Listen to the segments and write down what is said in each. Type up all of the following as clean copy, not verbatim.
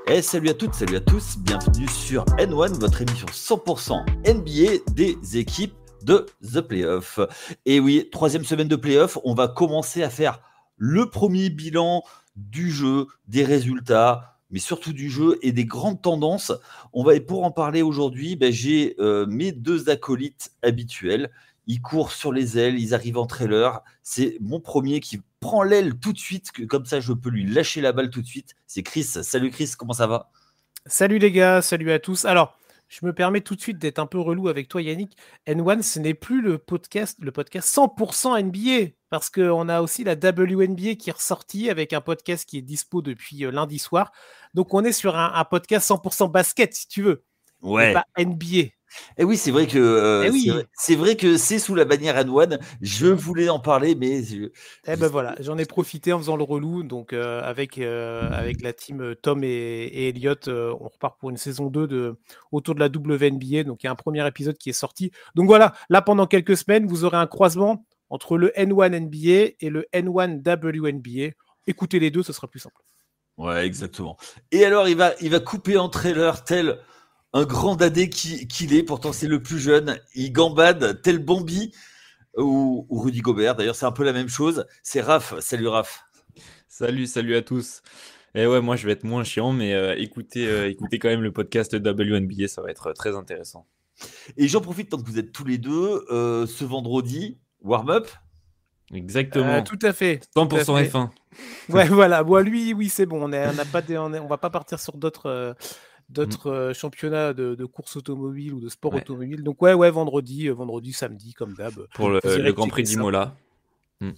Et salut à toutes, salut à tous, bienvenue sur N1, votre émission 100% NBA des équipes de The Playoff. Et oui, troisième semaine de Playoff, on va commencer à faire le premier bilan du jeu, des résultats, mais surtout du jeu et des grandes tendances. Pour en parler aujourd'hui, j'ai mes deux acolytes habituels. Ils courent sur les ailes, ils arrivent en trailer. C'est mon premier qui prend l'aile tout de suite, comme ça je peux lui lâcher la balle tout de suite. C'est Chris. Salut Chris, comment ça va? Salut les gars, salut à tous. Alors, je me permets tout de suite d'être un peu relou avec toi Yannick. N1, ce n'est plus le podcast 100% NBA, parce qu'on a aussi la WNBA qui est ressortie avec un podcast qui est dispo depuis lundi soir. Donc on est sur un podcast 100% basket, si tu veux, mais Ouais. pas NBA. Et oui, c'est vrai que Eh oui. c'est vrai que c'est sous la bannière N1. Je voulais en parler, mais Voilà, j'en ai profité en faisant le relou. Donc avec la team Tom et Elliot, on repart pour une saison 2 autour de la WNBA. Donc il y a un premier épisode qui est sorti. Donc voilà, là pendant quelques semaines, vous aurez un croisement entre le N1 NBA et le N1 WNBA. Écoutez les deux, ce sera plus simple. Ouais, exactement. Et alors, il va couper en trailer tel un grand dadé qu'il est. Pourtant, c'est le plus jeune. Il gambade tel Bambi ou Rudy Gobert. D'ailleurs, c'est un peu la même chose. C'est Raph. Salut Raph. Salut à tous. Et ouais, moi je vais être moins chiant, mais écoutez quand même le podcast WNBA, ça va être très intéressant. Et j'en profite tant que vous êtes tous les deux, ce vendredi, warm-up. Exactement. Tout à fait. 100% F1. Ouais, voilà. Bon, lui, oui, c'est bon. On va pas partir sur d'autres championnats de course automobile ou de sport automobile. Donc ouais, vendredi, samedi, comme d'hab. Pour le Grand Prix d'Imola.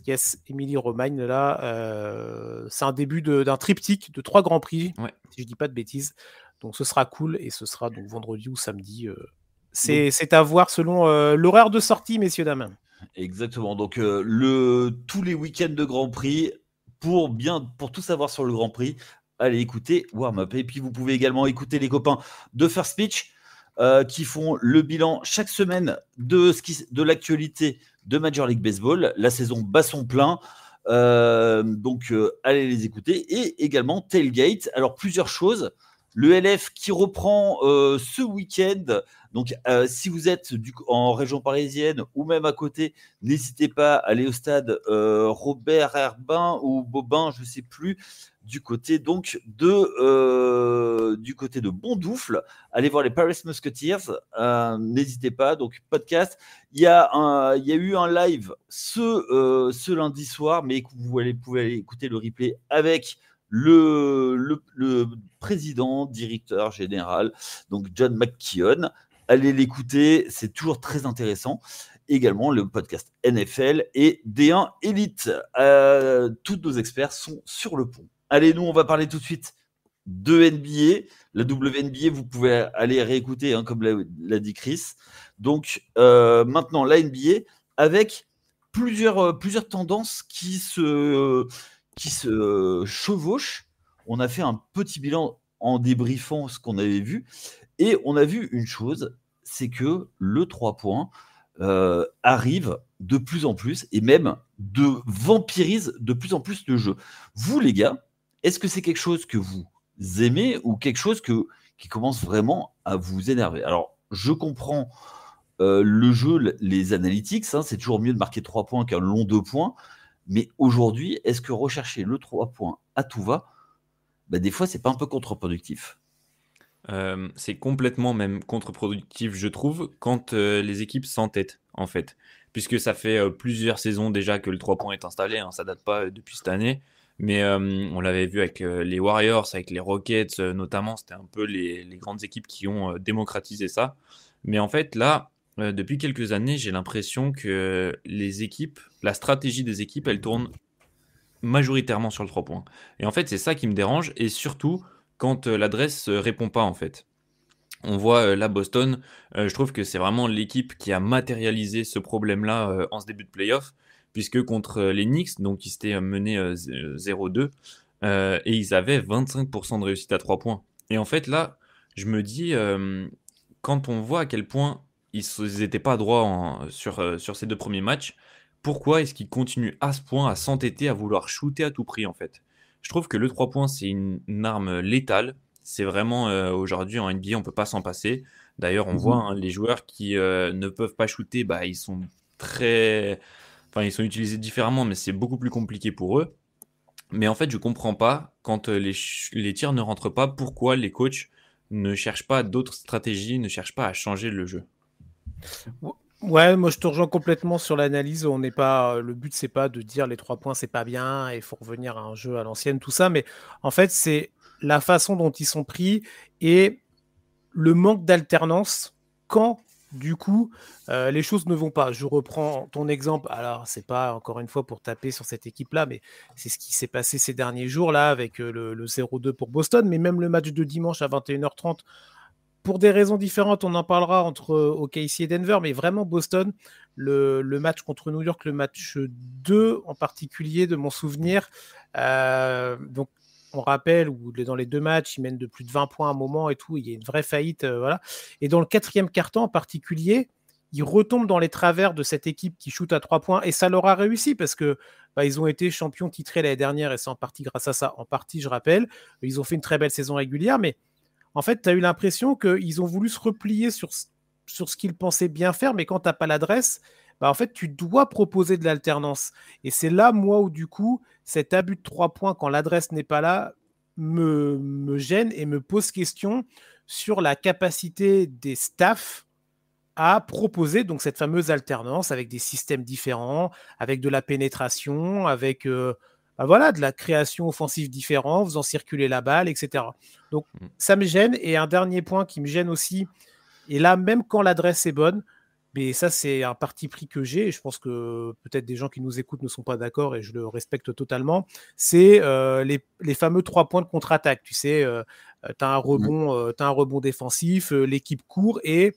Yes, Émilie Romagne, là, c'est un début d'un triptyque de 3 Grands Prix, si je dis pas de bêtises. Donc ce sera cool, et ce sera donc vendredi ou samedi. C'est à voir selon l'horaire de sortie, messieurs, dames. Exactement. Donc tous les week-ends de Grand Prix, pour tout savoir sur le Grand Prix, allez écouter Warm Up. Et puis vous pouvez également écouter les copains de First Pitch qui font le bilan chaque semaine de l'actualité de Major League Baseball. La saison bat son plein. Donc allez les écouter. Et également Tailgate. Alors plusieurs choses. Le LF qui reprend ce week-end. Donc, si vous êtes en région parisienne ou même à côté, n'hésitez pas à aller au stade Robert Herbin ou Bobin, je ne sais plus, du côté de Bondoufle. Allez voir les Paris Musketeers. N'hésitez pas. Donc, podcast. Il y a eu un live ce lundi soir, mais vous pouvez aller écouter le replay avec le président, directeur général, donc John McKeon. Allez l'écouter, c'est toujours très intéressant. Également, le podcast NFL et D1 Elite. Tous nos experts sont sur le pont. Allez, nous, on va parler tout de suite de NBA. La WNBA, vous pouvez aller réécouter, comme l'a dit Chris. Donc, maintenant, la NBA, avec plusieurs tendances qui se chevauchent. On a fait un petit bilan en débriefant ce qu'on avait vu. Et on a vu une chose, c'est que le 3 points arrive de plus en plus et même vampirise de plus en plus le jeu. Vous, les gars, est-ce que c'est quelque chose que vous aimez ou quelque chose qui commence vraiment à vous énerver? Alors, je comprends le jeu, les analytics, c'est toujours mieux de marquer 3 points qu'un long 2 points. Mais aujourd'hui, est-ce que rechercher le 3 points à tout va, des fois, c'est pas un peu contre-productif? C'est complètement même contre-productif, je trouve, quand les équipes s'entêtent, en fait. Puisque ça fait plusieurs saisons déjà que le 3 points est installé, ça date pas depuis cette année. Mais on l'avait vu avec les Warriors, avec les Rockets notamment, c'était un peu les grandes équipes qui ont démocratisé ça. Mais en fait, là, depuis quelques années, j'ai l'impression que la stratégie des équipes, elle tourne majoritairement sur le 3 points. Et en fait, c'est ça qui me dérange, et surtout quand l'adresse répond pas, en fait. On voit là Boston, je trouve que c'est vraiment l'équipe qui a matérialisé ce problème-là en ce début de playoff, puisque contre les Knicks, donc ils s'étaient menés 0-2, et ils avaient 25% de réussite à 3 points. Et en fait, là, je me dis, quand on voit à quel point ils n'étaient pas droits sur ces 2 premiers matchs, pourquoi est-ce qu'ils continuent à ce point à s'entêter, à vouloir shooter à tout prix, en fait? Je trouve que le 3 points, c'est une arme létale. c'est vraiment aujourd'hui en NBA, on ne peut pas s'en passer. D'ailleurs, on voit les joueurs qui ne peuvent pas shooter, ils sont ils sont utilisés différemment, mais c'est beaucoup plus compliqué pour eux. Mais en fait, je comprends pas quand les tirs ne rentrent pas, pourquoi les coachs ne cherchent pas d'autres stratégies, ne cherchent pas à changer le jeu. Ouais, moi je te rejoins complètement sur l'analyse. Le but c'est pas de dire les 3 points c'est pas bien et il faut revenir à un jeu à l'ancienne, tout ça, mais en fait c'est la façon dont ils sont pris et le manque d'alternance quand du coup les choses ne vont pas. Je reprends ton exemple, alors c'est pas encore une fois pour taper sur cette équipe-là, mais c'est ce qui s'est passé ces derniers jours là avec le 0-2 pour Boston, mais même le match de dimanche à 21h30, pour des raisons différentes, on en parlera entre OKC et Denver, mais vraiment Boston, le match contre New York, le match 2 en particulier de mon souvenir, donc on rappelle où dans les 2 matchs, ils mènent de plus de 20 points à un moment et tout, il y a une vraie faillite, voilà. Et dans le 4e quart-temps en particulier, ils retombent dans les travers de cette équipe qui shoot à 3 points et ça leur a réussi parce que ils ont été champions titrés l'année dernière et c'est en partie grâce à ça. En partie, je rappelle, ils ont fait une très belle saison régulière, mais en fait, tu as eu l'impression qu'ils ont voulu se replier sur ce qu'ils pensaient bien faire, mais quand tu n'as pas l'adresse, en fait, tu dois proposer de l'alternance. Et c'est là, moi, où du coup, cet abus de 3 points, quand l'adresse n'est pas là, me gêne et me pose question sur la capacité des staffs à proposer donc cette fameuse alternance avec des systèmes différents, avec de la pénétration, avec de la création offensive différente, faisant circuler la balle, etc. Donc ça me gêne. Et un dernier point qui me gêne aussi, et là même quand l'adresse est bonne, mais ça c'est un parti pris que j'ai, et je pense que peut-être des gens qui nous écoutent ne sont pas d'accord et je le respecte totalement, c'est les fameux 3 points de contre-attaque. Tu sais, tu as un rebond défensif, l'équipe court et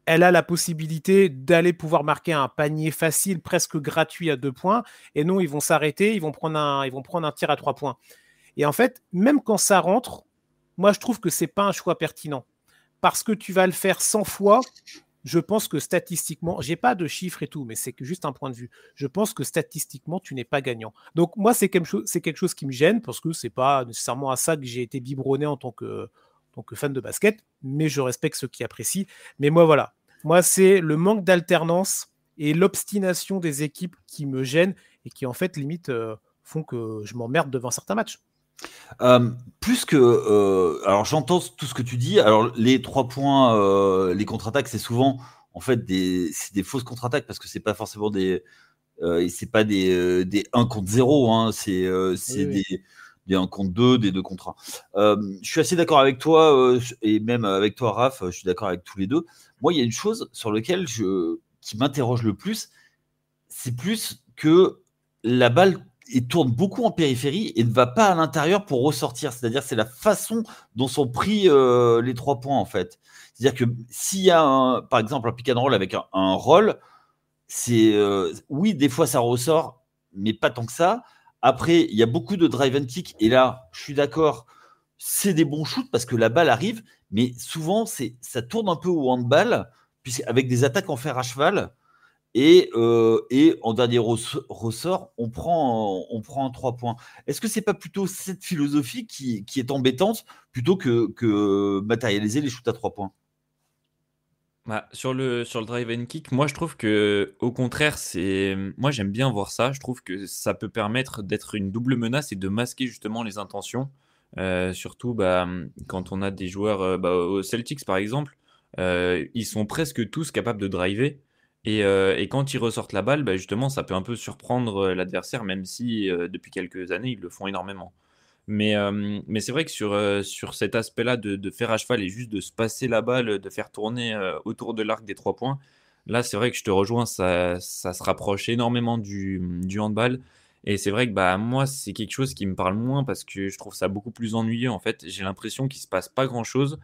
elle a la possibilité d'aller pouvoir marquer un panier facile, presque gratuit à 2 points. Et non, ils vont s'arrêter, ils vont prendre un tir à 3 points. Et en fait, même quand ça rentre, moi, je trouve que ce n'est pas un choix pertinent. Parce que tu vas le faire 100 fois, je pense que statistiquement, je n'ai pas de chiffres et tout, mais c'est juste un point de vue. Je pense que statistiquement, tu n'es pas gagnant. Donc moi, c'est quelque chose qui me gêne, parce que ce n'est pas nécessairement à ça que j'ai été biberonné en tant que fan de basket, mais je respecte ceux qui apprécient. Mais voilà. Moi, c'est le manque d'alternance et l'obstination des équipes qui me gênent et qui, en fait, limite, font que je m'emmerde devant certains matchs. Plus que... alors, j'entends tout ce que tu dis. Alors, les 3 points, les contre-attaques, c'est souvent, en fait, des fausses contre-attaques parce que c'est pas forcément c'est pas des 1 contre 0, hein, c'est des 1 contre 2, des 2 contre 1. Je suis assez d'accord avec toi, et même avec toi, Raph, je suis d'accord avec tous les deux. Moi, il y a une chose sur laquelle qui m'interroge le plus, c'est plus que la balle tourne beaucoup en périphérie et ne va pas à l'intérieur pour ressortir. C'est-à-dire, c'est la façon dont sont pris les 3 points, en fait. C'est-à-dire que s'il y a, par exemple, un pick and roll avec un roll, oui, des fois, ça ressort, mais pas tant que ça. Après, il y a beaucoup de drive and kick. Et là, je suis d'accord, c'est des bons shoots parce que la balle arrive. Mais souvent, ça tourne un peu au handball, avec des attaques en fer à cheval. Et en dernier ressort, on prend un 3 points. Est-ce que c'est pas plutôt cette philosophie qui est embêtante plutôt que matérialiser les shoots à 3 points? Sur le drive and kick, moi je trouve que au contraire, moi j'aime bien voir ça. Je trouve que ça peut permettre d'être une double menace et de masquer justement les intentions. Surtout quand on a des joueurs aux Celtics par exemple, ils sont presque tous capables de driver. Et quand ils ressortent la balle, justement, ça peut un peu surprendre l'adversaire, même si depuis quelques années, ils le font énormément. Mais c'est vrai que sur cet aspect-là de faire à cheval et juste de se passer la balle, de faire tourner autour de l'arc des 3 points, là, c'est vrai que je te rejoins, ça se rapproche énormément du handball. Et c'est vrai que moi, c'est quelque chose qui me parle moins parce que je trouve ça beaucoup plus ennuyeux. En fait, j'ai l'impression qu'il ne se passe pas grand-chose.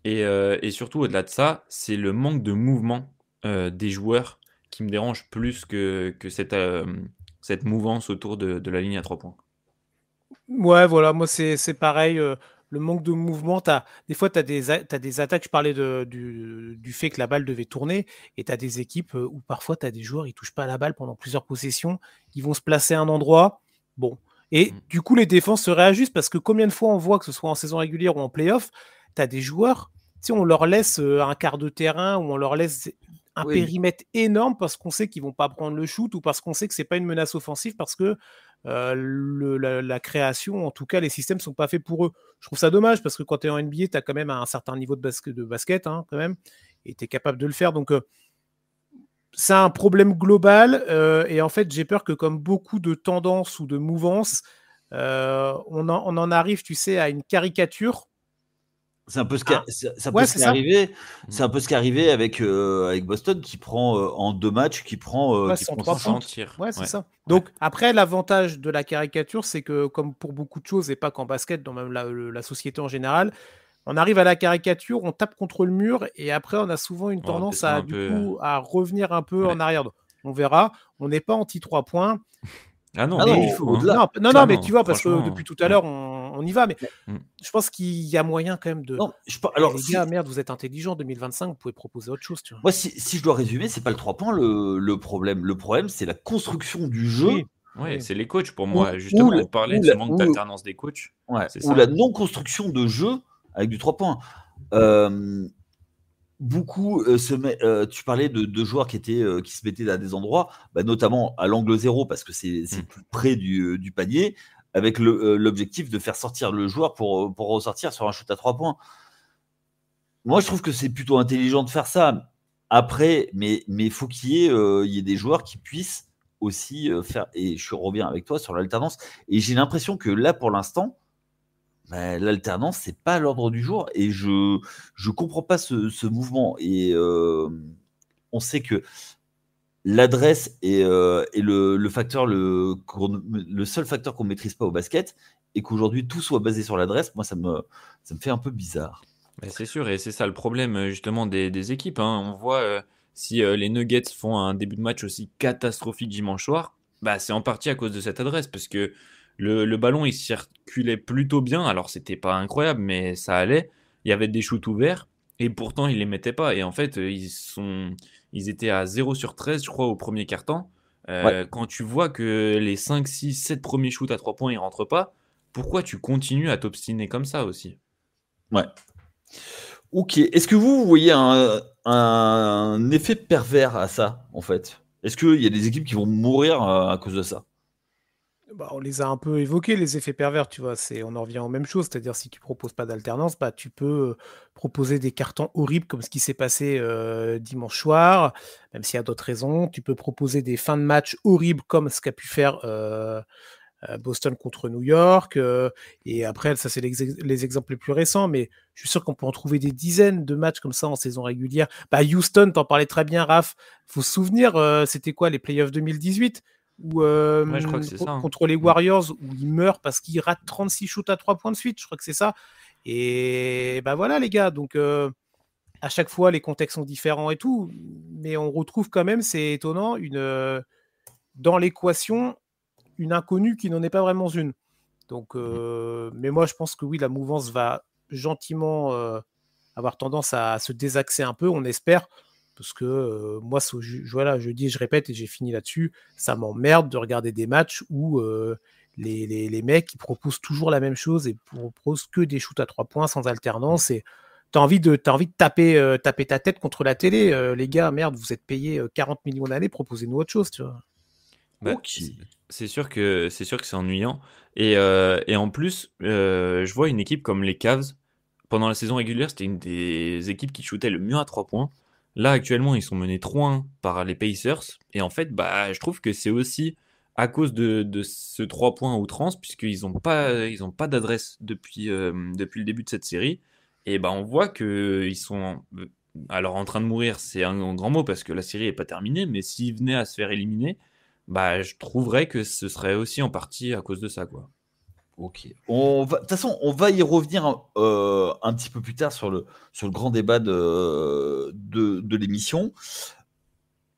Et surtout, au-delà de ça, c'est le manque de mouvement des joueurs qui me dérange plus que cette mouvance autour de la ligne à 3 points. Ouais, voilà, moi c'est pareil. Le manque de mouvement, des fois, tu as des attaques. Je parlais du fait que la balle devait tourner, et tu as des équipes où parfois tu as des joueurs, ils ne touchent pas la balle pendant plusieurs possessions. Ils vont se placer à un endroit. Bon, Et du coup, les défenses se réajustent parce que combien de fois on voit, que ce soit en saison régulière ou en play-off, tu as des joueurs, on leur laisse un quart de terrain ou on leur laisse un périmètre énorme parce qu'on sait qu'ils vont pas prendre le shoot ou parce qu'on sait que c'est pas une menace offensive parce que la création, en tout cas, les systèmes sont pas faits pour eux. Je trouve ça dommage parce que quand tu es en NBA, tu as quand même un certain niveau de basket quand même, et tu es capable de le faire. Donc, c'est un problème global et en fait, j'ai peur que comme beaucoup de tendances ou de mouvances, on en arrive, tu sais, à une caricature. C'est un peu ce qui est arrivé. C'est un peu ce qui est arrivé avec Boston qui prend en 2 matchs, qui prend 103 tirs. Ouais, c'est ça. Donc après, l'avantage de la caricature, c'est que comme pour beaucoup de choses et pas qu'en basket, dans même la société en général, on arrive à la caricature, on tape contre le mur et après on a souvent une tendance à revenir un peu en arrière. Donc, on verra. On n'est pas anti 3 points. Ah non, mais il faut. Non, mais tu vois, parce que depuis tout à l'heure, on y va. Mais je pense qu'il y a moyen quand même de. Non, alors, les gars, merde, vous êtes intelligents. 2025, vous pouvez proposer autre chose. Tu vois. Moi, si je dois résumer, c'est pas le 3 points le problème. Le problème, c'est la construction du jeu. Oui, c'est les coachs pour moi. Justement, on parlait de ce manque d'alternance des coachs. Ou la non-construction de jeu avec du 3 points. Beaucoup tu parlais de joueurs qui se mettaient à des endroits, notamment à l'angle 0 parce que c'est plus près du panier, avec l'objectif de faire sortir le joueur pour ressortir sur un shoot à 3 points. Moi, je trouve que c'est plutôt intelligent de faire ça. Après, mais il faut qu'il y ait des joueurs qui puissent aussi faire. Et je reviens avec toi sur l'alternance. Et j'ai l'impression que là, pour l'instant, l'alternance, c'est pas à l'ordre du jour et je comprends pas ce mouvement. Et on sait que l'adresse est le facteur, le seul facteur qu'on maîtrise pas au basket, et qu'aujourd'hui tout soit basé sur l'adresse. Moi, ça me fait un peu bizarre. C'est sûr, et c'est ça le problème justement des équipes. On voit si les Nuggets font un début de match aussi catastrophique dimanche soir, c'est en partie à cause de cette adresse parce que le ballon, il circulait plutôt bien. Alors, c'était pas incroyable, mais ça allait. Il y avait des shoots ouverts et pourtant, ils les mettaient pas. Et en fait, ils étaient à 0 sur 13, je crois, au premier quart-temps. Quand tu vois que les 5, 6, 7 premiers shoots à 3 points, ils rentrent pas, pourquoi tu continues à t'obstiner comme ça aussi? Ouais. Ok. Est-ce que vous voyez un effet pervers à ça, en fait? Est-ce qu'il y a des équipes qui vont mourir à cause de ça? On les a un peu évoqués, les effets pervers, tu vois. On en revient aux mêmes choses, c'est-à-dire si tu proposes pas d'alternance, tu peux proposer des cartons horribles comme ce qui s'est passé dimanche soir, même s'il y a d'autres raisons. Tu peux proposer des fins de match horribles comme ce qu'a pu faire Boston contre New York. Et après, ça, c'est les exemples les plus récents, mais je suis sûr qu'on peut en trouver des dizaines de matchs comme ça en saison régulière. Houston, t'en parlais très bien, Raph. Faut se souvenir, c'était quoi, les playoffs 2018 où, je crois que c'est ça, contre les Warriors, où il meurt parce qu'il rate 36 shoots à 3 points de suite, je crois que c'est ça. Et voilà les gars, donc à chaque fois les contextes sont différents et tout, mais on retrouve quand même, c'est étonnant, dans l'équation, une inconnue qui n'en est pas vraiment une. Donc, mais moi je pense que oui, la mouvance va gentiment avoir tendance à se désaxer un peu, on espère. Parce que moi, je dis, je répète et j'ai fini là-dessus, ça m'emmerde de regarder des matchs où les mecs ils proposent toujours la même chose et proposent que des shoots à 3 points sans alternance. Et t'as envie de taper ta tête contre la télé. Les gars, merde, vous êtes payés 40 millions d'années, proposez-nous autre chose, tu vois. C'est sûr que c'est ennuyant. Et en plus, je vois une équipe comme les Cavs, pendant la saison régulière, c'était une des équipes qui shootait le mieux à 3 points. Là, actuellement, ils sont menés 3-1 par les Pacers. Et en fait, je trouve que c'est aussi à cause de ce 3 points à outrance, puisqu'ils n'ont pas d'adresse depuis le début de cette série. Et on voit qu'ils sont alors en train de mourir, c'est un grand mot parce que la série n'est pas terminée, mais s'ils venaient à se faire éliminer, je trouverais que ce serait aussi en partie à cause de ça, quoi. Ok. De toute façon, on va y revenir un petit peu plus tard sur le grand débat de l'émission.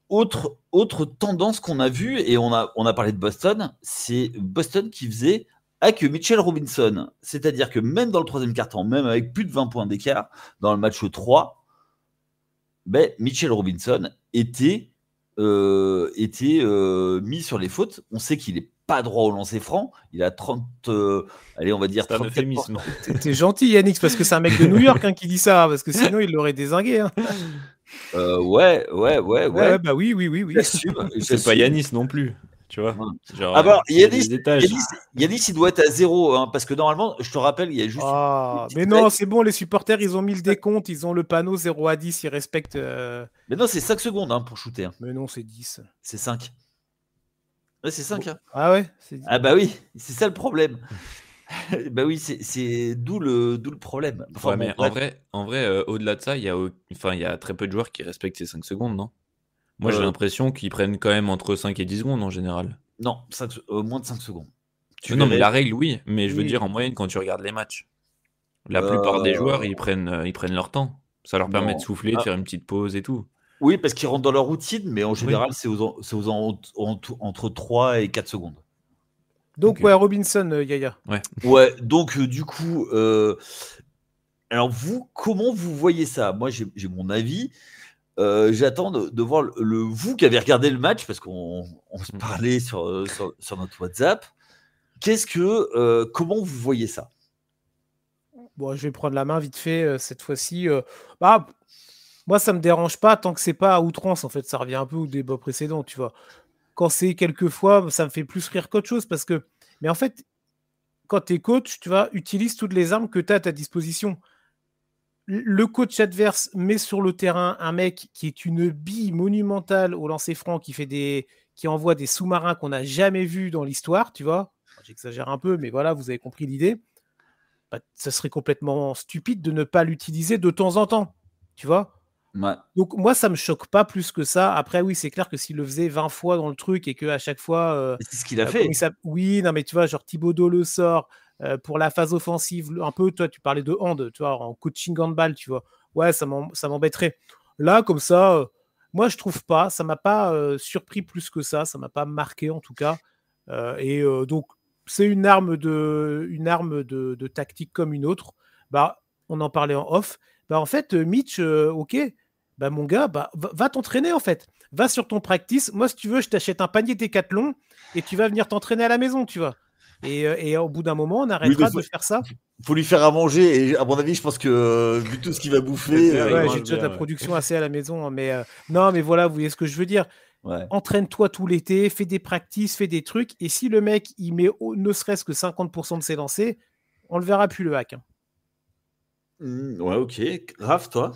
Autre tendance qu'on a vue, et on a parlé de Boston, c'est Boston qui faisait avec Mitchell Robinson. C'est-à-dire que même dans le troisième quart-temps, même avec plus de 20 points d'écart, dans le match 3, Mitchell Robinson était été mis sur les fautes. On sait qu'il est pas droit au lancer franc. Il a 30, allez, on va dire C'est un 34%. euphémisme. T'es gentil, Yannick, parce que c'est un mec de New York qui dit ça, parce que sinon il l'aurait dézingué. Hein. Ouais. Ouais, bah oui. J'assume. C'est pas Yanis non plus, tu vois. Ouais. Genre, Ah bah, c'est Yanis, des étages. il doit être à 0, hein, parce que normalement, je te rappelle, il y a juste. Ah, une mais petite non, règle. c'est bon, les supporters, ils ont mis le décompte, ils ont le panneau 0 à 10, ils respectent. Mais non, c'est 5 secondes hein, pour shooter. Hein. Mais non, c'est 10. C'est 5. Ouais, c'est 5. Hein. Ah ouais, c'est 10. Ah bah oui, c'est ça le problème. Bah oui, c'est d'où le problème. Enfin, Ouais, bon, mais bref. en vrai au-delà de ça, il y a très peu de joueurs qui respectent ces 5 secondes, non? Moi, j'ai Euh, l'impression qu'ils prennent quand même entre 5 et 10 secondes en général. non, moins de 5 secondes. Tu Non, mais verrais. la règle, oui. Mais je veux Oui. dire, en moyenne, quand tu regardes les matchs, la plupart des joueurs, ils prennent leur temps. Ça leur permet de Non. souffler, de Ah, faire une petite pause et tout. oui, parce qu'ils rentrent dans leur routine, mais en Oui. général, c'est entre 3 et 4 secondes. Donc, Ok. ouais, Robinson, Yaya. Ouais. Ouais, donc du coup, alors vous, comment vous voyez ça? Moi, j'ai mon avis. J'attends de voir vous qui avez regardé le match, parce qu'on se parlait sur notre WhatsApp. Comment vous voyez ça? Bon, je vais prendre la main vite fait cette fois-ci. Bah, moi, ça me dérange pas tant que c'est pas à outrance. En fait, ça revient un peu au débat précédent, tu vois. Quand c'est quelquefois, ça me fait plus rire qu'autre chose parce que, mais en fait, quand tu es coach, tu vois, utilise toutes les armes que tu as à ta disposition. Le coach adverse met sur le terrain un mec qui est une bille monumentale au lancer franc, qui envoie des sous-marins qu'on n'a jamais vus dans l'histoire, tu vois. J'exagère un peu, mais voilà, vous avez compris l'idée. Bah, ça serait complètement stupide de ne pas l'utiliser de temps en temps, tu vois. Ouais. Donc moi, ça me choque pas plus que ça. Après, oui, c'est clair que s'il le faisait 20 fois dans le truc et qu'à chaque fois, C'est ce qu'il a fait. oui, non, mais tu vois, genre Thibaudot le sort pour la phase offensive, un peu, toi, tu parlais de hand, tu vois, en coaching handball, tu vois. Ouais, ça m'embêterait. Là, comme ça, moi, je trouve pas, ça m'a pas surpris plus que ça m'a pas marqué en tout cas. Donc, c'est une arme de tactique comme une autre. Bah, on en parlait en off. Bah, en fait, Mitch, ok, bah, mon gars, bah, va t'entraîner en fait. Va sur ton practice. Moi, si tu veux, je t'achète un panier Décathlon et tu vas venir t'entraîner à la maison, tu vois. Et au bout d'un moment, on arrêtera de faire ça. Faut lui faire à manger. Et à mon avis, je pense que vu tout ce qu'il va bouffer, clair, Ouais, mange j'ai déjà de la bien, ouais. production assez à la maison, hein, mais non, mais voilà, vous voyez ce que je veux dire. ouais. Entraîne-toi tout l'été, fais des practices, fais des trucs. Et si le mec, il met ne serait-ce que 50% de ses lancers, on le verra plus le hack. Hein. Ouais, ok. Raph, toi?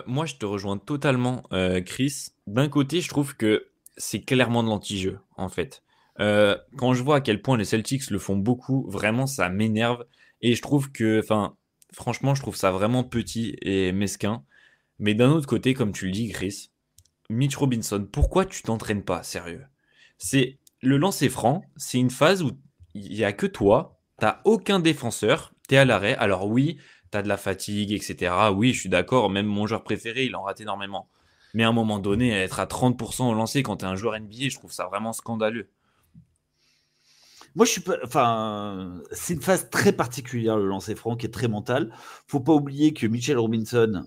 Moi, je te rejoins totalement, Chris. D'un côté, je trouve que c'est clairement de l'anti-jeu, en fait. Quand je vois à quel point les Celtics le font beaucoup, vraiment, ça m'énerve. Et je trouve que, enfin, franchement, je trouve ça vraiment petit et mesquin. Mais d'un autre côté, comme tu le dis, Chris, Mitch Robinson, pourquoi tu t'entraînes pas, sérieux? C'est le lancer franc, c'est une phase où il y a que toi, t'as aucun défenseur, t'es à l'arrêt. Alors oui, t'as de la fatigue, etc. Oui, je suis d'accord, même mon joueur préféré, il en rate énormément. Mais à un moment donné, être à 30% au lancer quand t'es un joueur NBA, je trouve ça vraiment scandaleux. Moi, je suis pas. Enfin, c'est une phase très particulière, le lancer franc, qui est très mental. Faut pas oublier que Mitchell Robinson,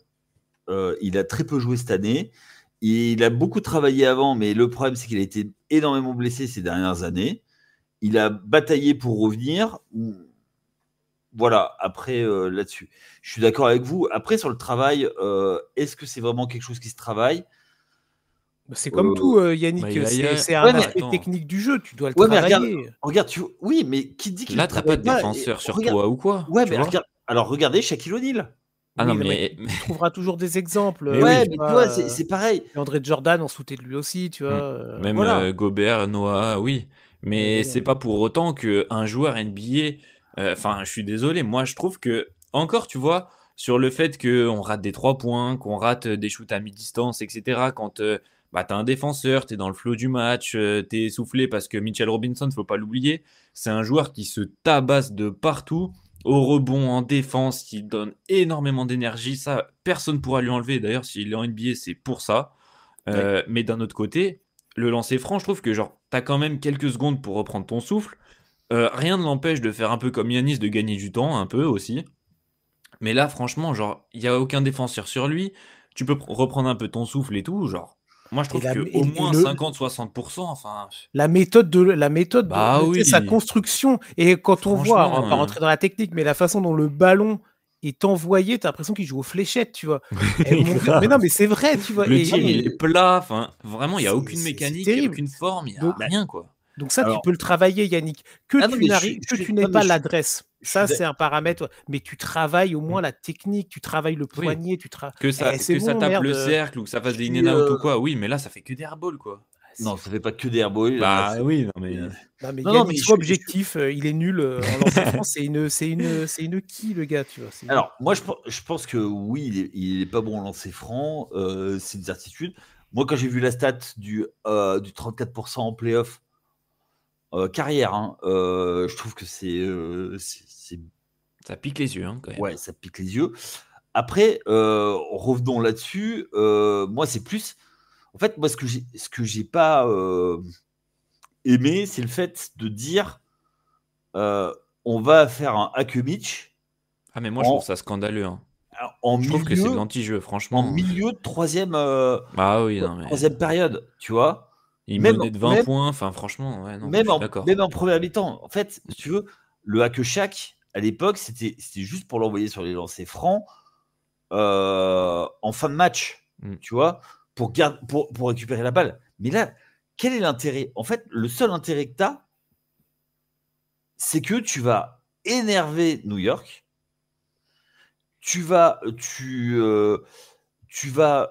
il a très peu joué cette année. Il a beaucoup travaillé avant, mais le problème, c'est qu'il a été énormément blessé ces dernières années. Il a bataillé pour revenir. Voilà, après, là-dessus. Je suis d'accord avec vous. Après, sur le travail, est-ce que c'est vraiment quelque chose qui se travaille? C'est comme tout, Yannick. Bah, C'est un Ouais, mais aspect attends. technique du jeu. Tu dois le Ouais, mais travailler. regarde, oui, mais qui dit qu'il Là, ne t'as pas travaille de pas défenseur sur regarde, toi ou quoi, ouais, tu mais vois? regarde, alors regardez Shaquille O'Neal. Ah Oui, non, non, mais mais tu trouveras toujours des exemples. Mais Ouais, oui. mais tu vois, c'est pareil. Et André Jordan, on se foutait de lui aussi, tu vois. Même Voilà. Gobert, Noah, oui. Mais voilà. c'est pas pour autant qu'un joueur NBA. Enfin, je suis désolé. Moi, je trouve que, encore, tu vois, sur le fait qu'on rate des 3 points, qu'on rate des shoots à mi-distance, etc. Quand bah, t'as un défenseur, t'es dans le flow du match, t'es essoufflé parce que Mitchell Robinson, faut pas l'oublier, c'est un joueur qui se tabasse de partout, au rebond, en défense, qui donne énormément d'énergie. Ça, personne pourra lui enlever. D'ailleurs, s'il est en NBA, c'est pour ça. Ouais. Mais d'un autre côté, le lancer franc, je trouve que genre, t'as quand même quelques secondes pour reprendre ton souffle. Rien ne l'empêche de faire un peu comme Yanis, de gagner du temps, un peu aussi. Mais là, franchement, genre, il n'y a aucun défenseur sur lui. Tu peux reprendre un peu ton souffle et tout. Genre, Moi, je Et trouve qu'au moins 50-60%, enfin. La méthode, Bah sa oui, construction. Et quand on voit, on va pas franchement. rentrer dans la technique, mais la façon dont le ballon est envoyé, t'as l'impression qu'il joue aux fléchettes, tu vois. Et mon Dieu, mais non, mais c'est vrai, tu vois. Le Et tir, il est plat. Enfin, vraiment, il n'y a aucune c'est mécanique, il n'y a terrible. aucune forme, il n'y a Donc, rien, quoi. donc ça, tu Alors, peux le travailler, Yannick. Que ah non, mais tu n'aies non, mais pas l'adresse, je suis ça, c'est un paramètre. Mais tu travailles au moins Mm. la technique, tu travailles le Oui. poignet, Que ça, c'est que ça bon, tape merde. le cercle ou que ça fasse je des suis, in-and-out ou quoi, oui, mais là, ça fait que des airballs, quoi. non, ça fait pas que des airballs. Bah oui, non, mais. Non, mais Non, non, mais Yannick, sois objectif. Il est nul en lancer franc. C'est une qui, le gars, tu vois. Alors, moi, je pense que oui, il est pas bon en lancer franc. C'est une certitude. Moi, quand j'ai vu la stat du 34% en playoff carrière, hein, je trouve que c'est Ça pique les yeux, hein, quand même. ouais, ça pique les yeux. Après, revenons là-dessus. Moi, c'est plus. En fait, moi, ce que j'ai pas aimé, c'est le fait de dire on va faire un Hakemich Ah, mais moi, je en, trouve ça scandaleux, hein. en Je trouve que c'est de milieu, l'anti-jeu, en franchement. milieu de troisième, Bah oui, non, mais. troisième période, tu vois. Il Même, menait de 20 même, points, enfin, franchement, ouais, non, je même, suis en, d'accord. même en première mi-temps. En fait, si tu veux, le Hack-Shack, à l'époque, c'était juste pour l'envoyer sur les lancers francs en fin de match, tu vois, pour récupérer la balle. Mais là, quel est l'intérêt? En fait, le seul intérêt que tu as, c'est que tu vas énerver New York, tu vas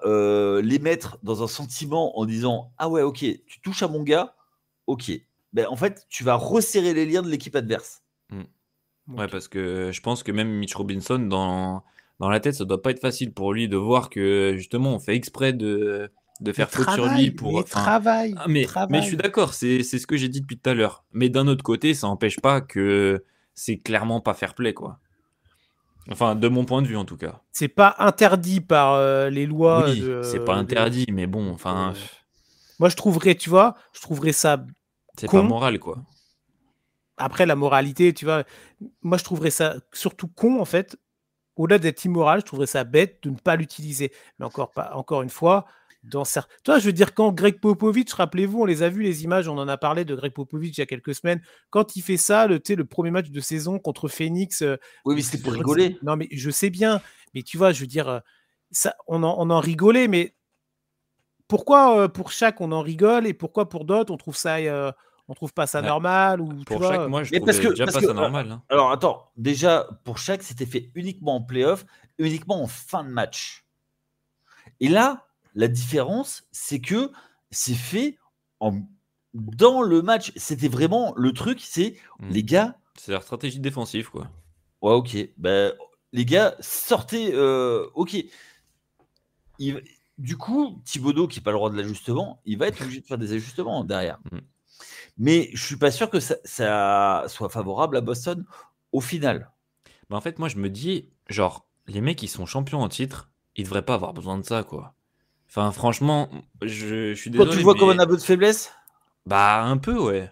les mettre dans un sentiment en disant ah ouais, ok, tu touches à mon gars, ok. Ben, en fait, tu vas resserrer les liens de l'équipe adverse. Ouais, parce que je pense que même Mitch Robinson, dans la tête, ça doit pas être facile pour lui de voir que justement on fait exprès de faire faute sur lui pour. Travail. Mais je suis d'accord, c'est ce que j'ai dit depuis tout à l'heure. Mais d'un autre côté, ça n'empêche pas que c'est clairement pas fair play, quoi. Enfin, de mon point de vue, en tout cas. C'est pas interdit par les lois. Oui, c'est pas interdit, mais bon, enfin, moi, je trouverais ça c'est con. pas moral, quoi. Après, la moralité, tu vois, moi, je trouverais ça surtout con, en fait. Au-delà d'être immoral, je trouverais ça bête de ne pas l'utiliser. Mais encore une fois, toi, je veux dire, quand Greg Popovich, rappelez-vous, on les a vus, les images, on en a parlé de Greg Popovich il y a quelques semaines, quand il fait ça, le premier match de saison contre Phoenix. Oui, mais c'était pour rigoler. Non, mais je sais bien, mais tu vois, je veux dire, ça, on en rigolait, mais pourquoi pour chaque on en rigole et pourquoi pour d'autres on trouve ça on trouve pas ça normal ou pour tu chaque, vois, moi je Mais trouvais déjà pas ça normal, hein. Alors attends, déjà pour chaque c'était fait uniquement en playoff, uniquement en fin de match. Et là, la différence, c'est que c'est fait dans le match. C'était vraiment le truc, c'est les gars. C'est leur stratégie défensive, quoi. Ouais, ok. Ben, les gars, sortez. Ok. Du coup, Thibodeau, qui n'a pas le droit de l'ajustement, il va être obligé de faire des ajustements derrière. Mais je suis pas sûr que ça soit favorable à Boston au final. Bah en fait, moi, je me dis, genre, les mecs, ils sont champions en titre, ils devraient pas avoir besoin de ça, quoi. Enfin, franchement, je suis désolé. Quand tu le vois mais... comme un aveu de faiblesse? Bah, un peu, ouais.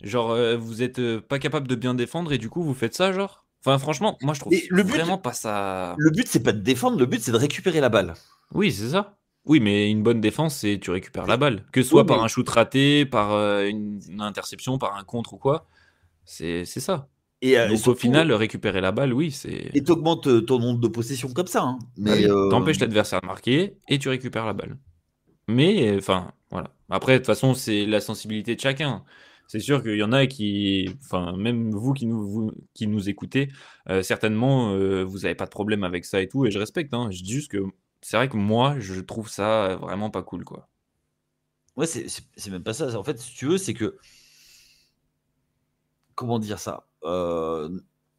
Genre, vous êtes pas capable de bien défendre et du coup, vous faites ça, genre. Enfin, franchement, moi, je trouve vraiment pas ça. Le but, c'est pas de défendre, le but, c'est de récupérer la balle. Oui, c'est ça. Oui, mais une bonne défense, c'est tu récupères la balle. Que ce soit par un shoot raté, par une interception, par un contre ou quoi. C'est ça. Et donc surtout, au final, récupérer la balle, oui, c'est. Et t'augmentes ton nombre de possessions comme ça. Hein. Mais t'empêches l'adversaire de marquer et tu récupères la balle. Mais enfin, voilà. Après, de toute façon, c'est la sensibilité de chacun. C'est sûr qu'il y en a qui, enfin, même vous qui nous écoutez, certainement, vous n'avez pas de problème avec ça et tout, et je respecte. Hein. Je dis juste que c'est vrai que moi, je trouve ça vraiment pas cool, quoi. Ouais, c'est même pas ça. En fait, si tu veux, c'est que comment dire ça.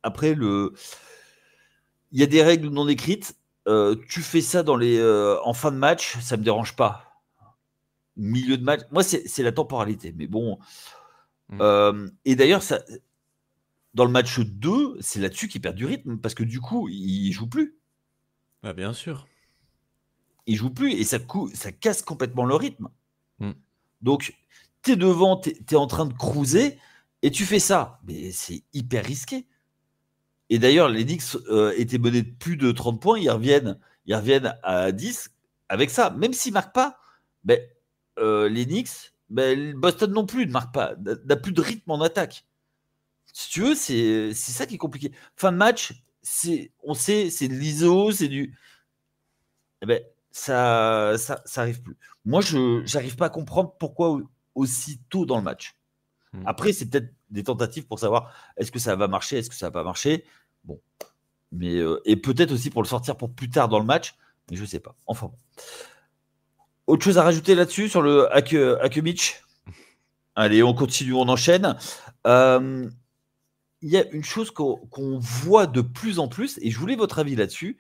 Après, il y a des règles non écrites. Tu fais ça en fin de match, ça me dérange pas. Milieu de match, moi, c'est la temporalité. Mais bon. Et d'ailleurs, dans le match 2, c'est là-dessus qu'ils perdent du rythme parce que du coup, ils jouent plus. Bah, bien sûr. Ils jouent plus et ça casse complètement le rythme. Donc, tu es devant, tu es en train de cruiser et tu fais ça. Mais c'est hyper risqué. Et d'ailleurs, les Knicks étaient menés de plus de 30 points. Ils reviennent à 10 avec ça. Même s'ils ne marquent pas, ben, les Knicks, Boston non plus n'a plus de rythme en attaque. Si tu veux, c'est ça qui est compliqué. Fin de match, on sait, c'est de l'ISO, c'est du. Ça arrive plus. Moi, je n'arrive pas à comprendre pourquoi aussi tôt dans le match. Après, c'est peut-être des tentatives pour savoir est-ce que ça va marcher, est-ce que ça va pas marcher. Bon, mais et peut-être aussi pour le sortir pour plus tard dans le match, mais je sais pas. Enfin bon. Autre chose à rajouter là-dessus sur le Hack Mitch? Allez, on continue, on enchaîne. Il y a une chose qu'on voit de plus en plus, et je voulais votre avis là-dessus,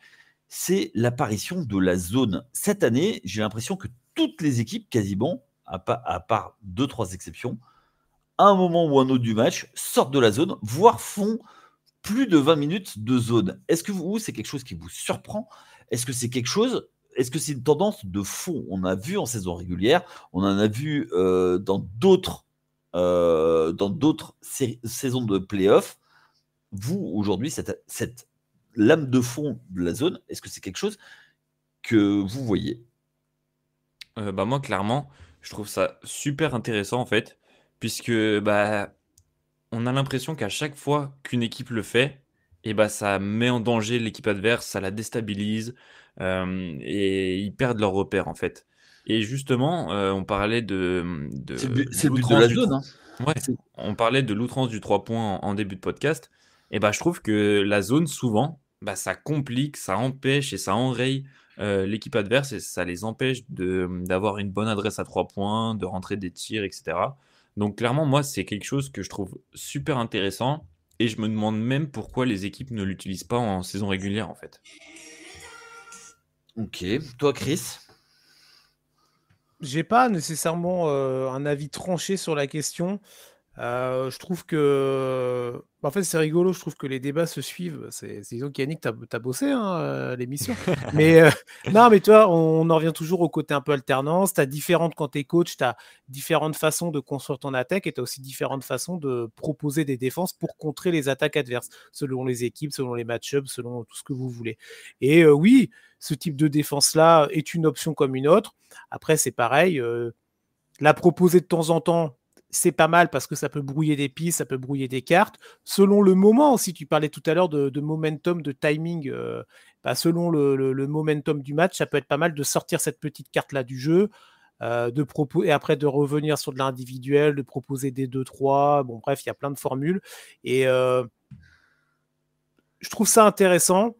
c'est l'apparition de la zone. Cette année, j'ai l'impression que toutes les équipes, quasiment, à part 2-3 exceptions, à un moment ou un autre du match, sortent de la zone, voire font plus de 20 minutes de zone. Est-ce que c'est quelque chose qui vous surprend? Est-ce que c'est une tendance de fond? On a vu en saison régulière, on en a vu dans d'autres saisons de play-off. Vous, aujourd'hui, cette lame de fond de la zone, est-ce que c'est quelque chose que vous voyez? Moi, clairement, je trouve ça super intéressant, en fait, puisque on a l'impression qu'à chaque fois qu'une équipe le fait, ça met en danger l'équipe adverse, ça la déstabilise, et ils perdent leur repère, en fait. Et justement, on parlait de C'est le but de la zone. Hein. Ouais, on parlait de l'outrance du 3 points en début de podcast. Et je trouve que la zone, souvent, ça complique, ça empêche et ça enraye l'équipe adverse et ça les empêche d'avoir une bonne adresse à 3 points, de rentrer des tirs, etc. Donc clairement, moi, c'est quelque chose que je trouve super intéressant et je me demande même pourquoi les équipes ne l'utilisent pas en saison régulière, en fait. Ok. Toi, Chris? J'ai pas nécessairement un avis tranché sur la question. Je trouve que. En fait, c'est rigolo. Je trouve que les débats se suivent. Disons qu'Yannick, t'as bossé l'émission. Mais non, mais toi, on en revient toujours au côté un peu alternance. T'as quand t'es coach, t'as différentes façons de construire ton attaque et t'as aussi différentes façons de proposer des défenses pour contrer les attaques adverses, selon les équipes, selon les match-ups, selon tout ce que vous voulez. Et oui, ce type de défense-là est une option comme une autre. Après, c'est pareil. La proposer de temps en temps, c'est pas mal parce que ça peut brouiller des pistes, ça peut brouiller des cartes. Selon le moment, si tu parlais tout à l'heure de momentum, de timing, selon le momentum du match, ça peut être pas mal de sortir cette petite carte-là du jeu, et après de revenir sur de l'individuel, de proposer des 2-3. Bon, bref, il y a plein de formules. Et je trouve ça intéressant.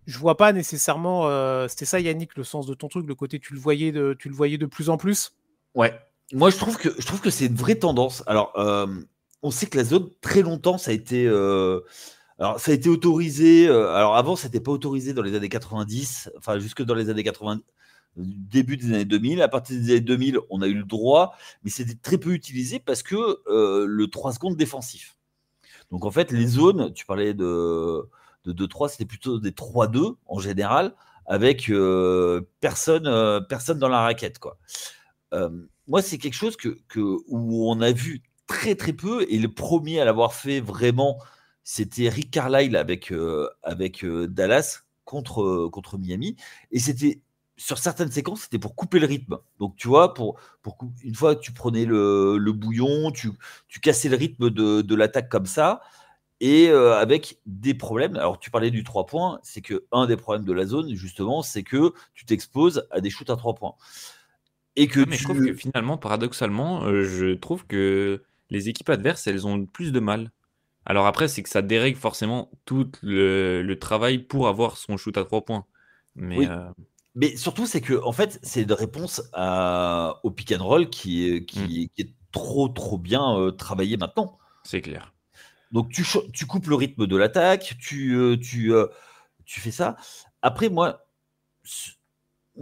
Je vois pas nécessairement. C'était ça, Yannick, le sens de ton truc, le côté tu le voyais de plus en plus. Ouais. Moi, je trouve que c'est une vraie tendance. Alors, on sait que la zone, très longtemps, ça a été autorisé. Alors, avant, ça n'était pas autorisé dans les années 90, enfin, jusque dans les années 80, début des années 2000. À partir des années 2000, on a eu le droit, mais c'était très peu utilisé parce que le 3 secondes défensif. Donc, en fait, les zones, tu parlais de 2-3, c'était plutôt des 3-2 en général, avec personne dans la raquette, quoi. Moi, c'est quelque chose où on a vu très très peu, et le premier à l'avoir fait vraiment, c'était Rick Carlisle avec Dallas contre Miami, et c'était sur certaines séquences, c'était pour couper le rythme. Donc tu vois, une fois que tu prenais le bouillon, tu cassais le rythme de l'attaque comme ça, et avec des problèmes. Alors tu parlais du 3 points, c'est que un des problèmes de la zone, justement, c'est que tu t'exposes à des shoots à 3 points. Mais je trouve que finalement, paradoxalement, je trouve que les équipes adverses, elles ont plus de mal. Alors après, c'est que ça dérègle forcément tout le travail pour avoir son shoot à 3 points. Mais, oui. Mais surtout, c'est que en fait, c'est une réponse au pick and roll qui est trop bien travaillé maintenant. C'est clair. Donc tu coupes le rythme de l'attaque, tu fais ça. Après, moi,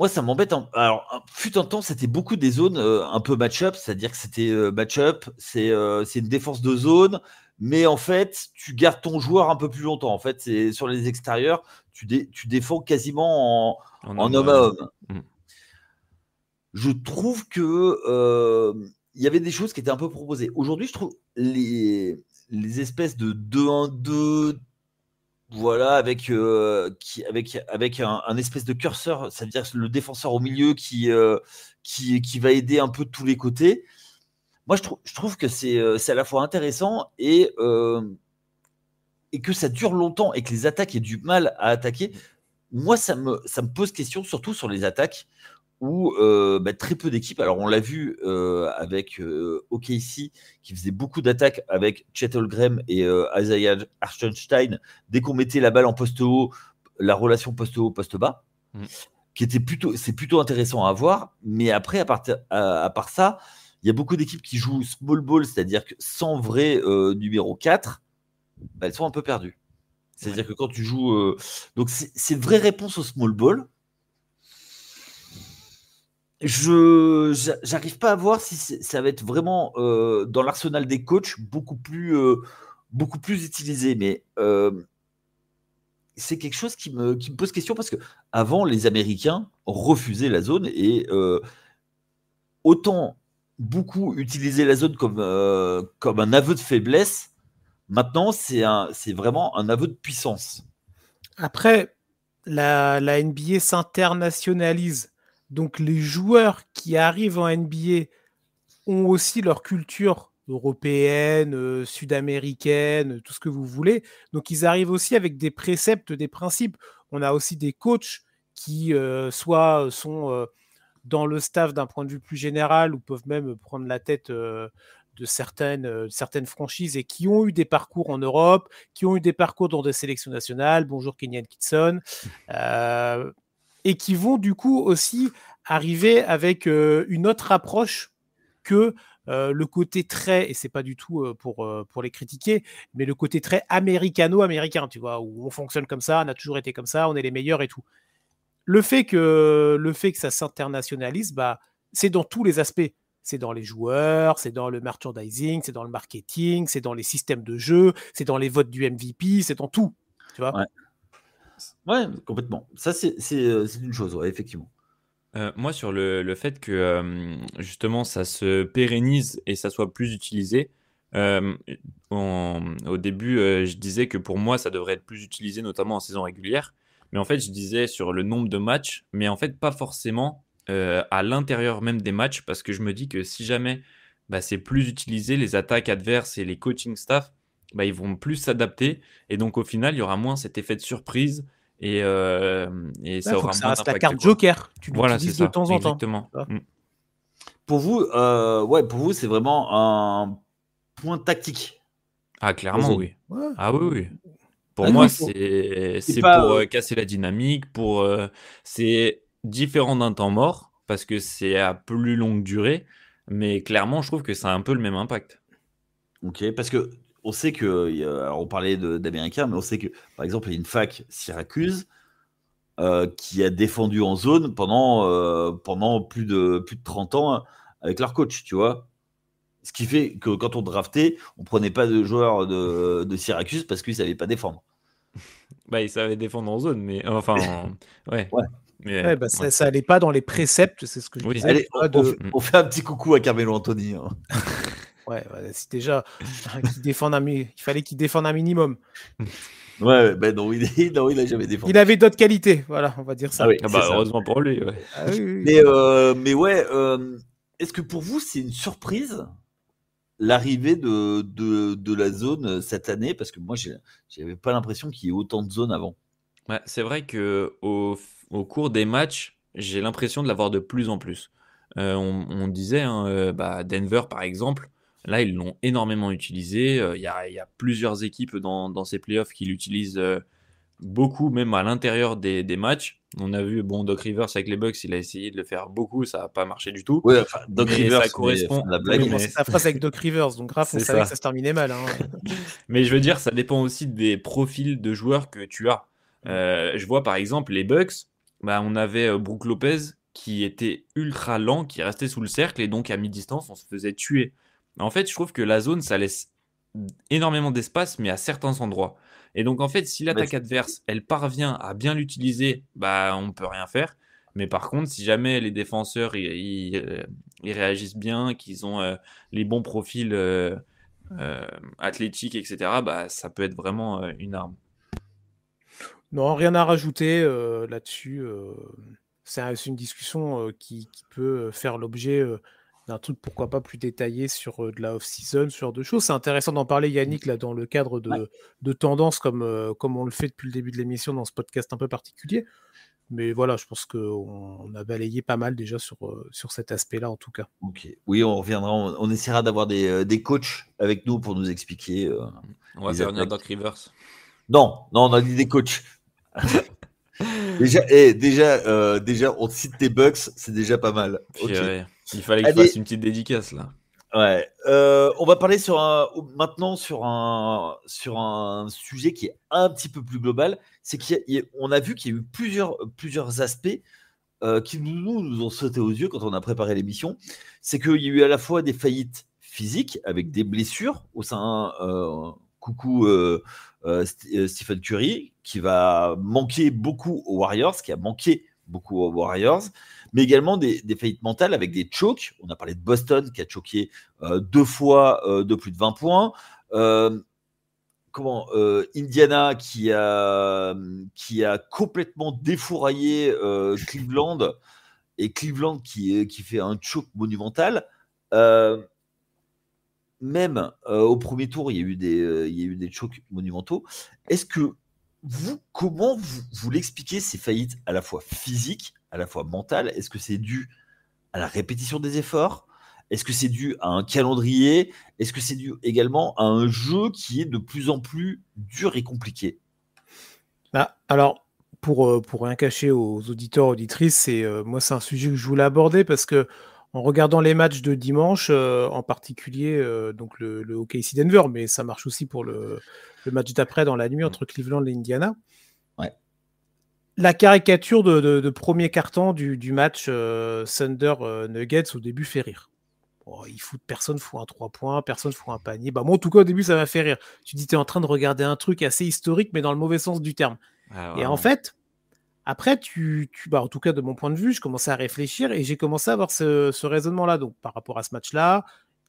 ça m'embête. Alors, fut un temps, c'était beaucoup des zones un peu match-up, c'est-à-dire que c'était match-up, c'est une défense de zone, mais en fait, tu gardes ton joueur un peu plus longtemps. En fait, c'est sur les extérieurs, tu défends quasiment en homme à homme. Je trouve que il y avait des choses qui étaient un peu proposées. Aujourd'hui, je trouve les espèces de 2-1-2, Voilà, avec un espèce de curseur, c'est-à-dire le défenseur au milieu qui va aider un peu de tous les côtés. Moi, je trouve que c'est à la fois intéressant et que ça dure longtemps et que les attaques aient du mal à attaquer. Moi, ça me pose question, surtout sur les attaques où très peu d'équipes. Alors, on l'a vu avec OKC qui faisait beaucoup d'attaques avec Chet Holmgren et Isaiah Hartenstein. Dès qu'on mettait la balle en poste haut, la relation poste haut, poste bas, c'est plutôt intéressant à voir. Mais après, à part ça, il y a beaucoup d'équipes qui jouent small ball, c'est-à-dire que sans vrai numéro 4, elles sont un peu perdues. C'est-à-dire que quand tu joues. Donc, c'est une vraie réponse au small ball. J'arrive pas à voir si ça va être vraiment dans l'arsenal des coachs beaucoup plus utilisé, mais c'est quelque chose qui me pose question parce que avant les Américains refusaient la zone et autant beaucoup utilisaient la zone comme un aveu de faiblesse. Maintenant, c'est vraiment un aveu de puissance. Après, la NBA s'internationalise. Donc, les joueurs qui arrivent en NBA ont aussi leur culture européenne, sud-américaine, tout ce que vous voulez. Donc, ils arrivent aussi avec des préceptes, des principes. On a aussi des coachs qui soit sont dans le staff d'un point de vue plus général ou peuvent même prendre la tête de certaines franchises et qui ont eu des parcours en Europe, qui ont eu des parcours dans des sélections nationales, bonjour Kenyan Kitson, et qui vont du coup aussi arriver avec une autre approche que le côté très, et c'est pas du tout pour les critiquer, mais le côté très américano-américain, tu vois, où on fonctionne comme ça, on a toujours été comme ça, on est les meilleurs et tout. Le fait que ça s'internationalise, c'est dans tous les aspects. C'est dans les joueurs, c'est dans le merchandising, c'est dans le marketing, c'est dans les systèmes de jeu, c'est dans les votes du MVP, c'est dans tout. Tu vois ? Ouais, complètement. Ça, c'est une chose, ouais, effectivement. Moi, sur le fait que justement ça se pérennise et ça soit plus utilisé, au début, je disais que pour moi, ça devrait être plus utilisé, notamment en saison régulière. Mais en fait, je disais sur le nombre de matchs, mais en fait, pas forcément à l'intérieur même des matchs, parce que je me dis que si jamais c'est plus utilisé, les attaques adverses et les coaching staff, ils vont plus s'adapter. Et donc, au final, il y aura moins cet effet de surprise. Et ça aura moins reste la d'impact, carte quoi. joker. Tu Voilà, l'utilises c'est de ça, temps en temps. exactement. Pour vous, c'est vraiment un point tactique. Ah, clairement, oui. Ouais. Ah oui, oui. Pour Ah, moi, non, c'est pas, pour casser la dynamique, c'est différent d'un temps mort, parce que c'est à plus longue durée, mais clairement, je trouve que ça a un peu le même impact. Ok, parce que on sait que, alors on parlait d'Américains, mais on sait que, par exemple, il y a une fac Syracuse qui a défendu en zone pendant plus de 30 ans avec leur coach, tu vois. Ce qui fait que quand on draftait, on prenait pas de joueurs de Syracuse parce qu'ils savaient pas défendre. Ils savaient défendre en zone, mais enfin, ouais. Ouais. Mais, ça allait pas dans les préceptes, c'est ce que je Oui. disais. Allez, tu vois, on fait un petit coucou à Carmelo Anthony. Hein. Ouais, c'est déjà il fallait qu'il défende un minimum. Ouais, ben non, il a jamais défendu. Il avait d'autres qualités, voilà, on va dire ça. Ah oui, Ah c'est ça. heureusement pour lui, ouais. Ah oui. Mais ouais, est-ce que pour vous c'est une surprise l'arrivée de la zone cette année? Parce que moi, j'avais pas l'impression qu'il y ait autant de zones avant. Ouais, c'est vrai que au cours des matchs, j'ai l'impression de l'avoir de plus en plus. On disait, hein, Denver par exemple, là ils l'ont énormément utilisé. Il y a plusieurs équipes dans ces playoffs qui l'utilisent beaucoup, même à l'intérieur des matchs. On a vu, Doc Rivers avec les Bucks, il a essayé de le faire beaucoup, ça n'a pas marché du tout. Ouais, enfin, Doc Mais Rivers, ça correspond. la Il blague. a commencé sa phrase avec Doc Rivers, donc grave, on C'est savait ça. que ça se terminait mal. Hein. Mais je veux dire, ça dépend aussi des profils de joueurs que tu as. Je vois par exemple les Bucks, on avait Brook Lopez qui était ultra lent, qui restait sous le cercle et donc à mi-distance on se faisait tuer. En fait, je trouve que la zone ça laisse énormément d'espace, mais à certains endroits. Et donc en fait, si l'attaque adverse elle parvient à bien l'utiliser, on peut rien faire. Mais par contre, si jamais les défenseurs ils réagissent bien, qu'ils ont les bons profils athlétiques, etc., ça peut être vraiment une arme. Non, rien à rajouter là-dessus. C'est une discussion qui peut faire l'objet d'un truc, pourquoi pas, plus détaillé sur de la off-season, ce genre de choses. C'est intéressant d'en parler, Yannick, là, dans le cadre de tendances, comme on le fait depuis le début de l'émission dans ce podcast un peu particulier. Mais voilà, je pense qu'on a balayé pas mal déjà sur cet aspect-là, en tout cas. Ok. Oui, on reviendra. On essaiera d'avoir des coachs avec nous pour nous expliquer. On va faire venir Doc Rivers. Non, on a dit des coachs. déjà, on cite tes Bucks, c'est déjà pas mal. Okay. Il fallait que je fasse une petite dédicace là. Ouais. On va parler maintenant sur un sujet qui est un petit peu plus global. C'est qu'on a vu qu'il y a eu plusieurs aspects qui nous ont sauté aux yeux quand on a préparé l'émission. C'est qu'il y a eu à la fois des faillites physiques avec des blessures au sein. Stephen Curry, qui va manquer beaucoup aux Warriors, mais également des faillites mentales avec des chokes. On a parlé de Boston, qui a choqué 2 fois de plus de 20 points. Indiana, qui a complètement défouraillé Cleveland, et Cleveland qui fait un choke monumental. Même au premier tour, il y a eu des chocs monumentaux. Est-ce que comment vous l'expliquez, ces faillites à la fois physiques, à la fois mentales? Est-ce que c'est dû à la répétition des efforts? Est-ce que c'est dû à un calendrier? Est-ce que c'est dû également à un jeu qui est de plus en plus dur et compliqué? Alors, pour rien cacher aux auditeurs, auditrices, moi, c'est un sujet que je voulais aborder parce que en regardant les matchs de dimanche, en particulier donc le OKC Denver, mais ça marche aussi pour le match d'après dans la nuit entre Cleveland et Indiana. Ouais. La caricature de premier quart-temps du match Thunder Nuggets au début fait rire. Personne fout un 3 points, personne fout un panier. Moi, en tout cas, au début, ça m'a fait rire. Tu dis, tu es en train de regarder un truc assez historique, mais dans le mauvais sens du terme. Et en fait, après, en tout cas, de mon point de vue, je commençais à réfléchir et j'ai commencé à avoir ce raisonnement-là. Donc, par rapport à ce match-là,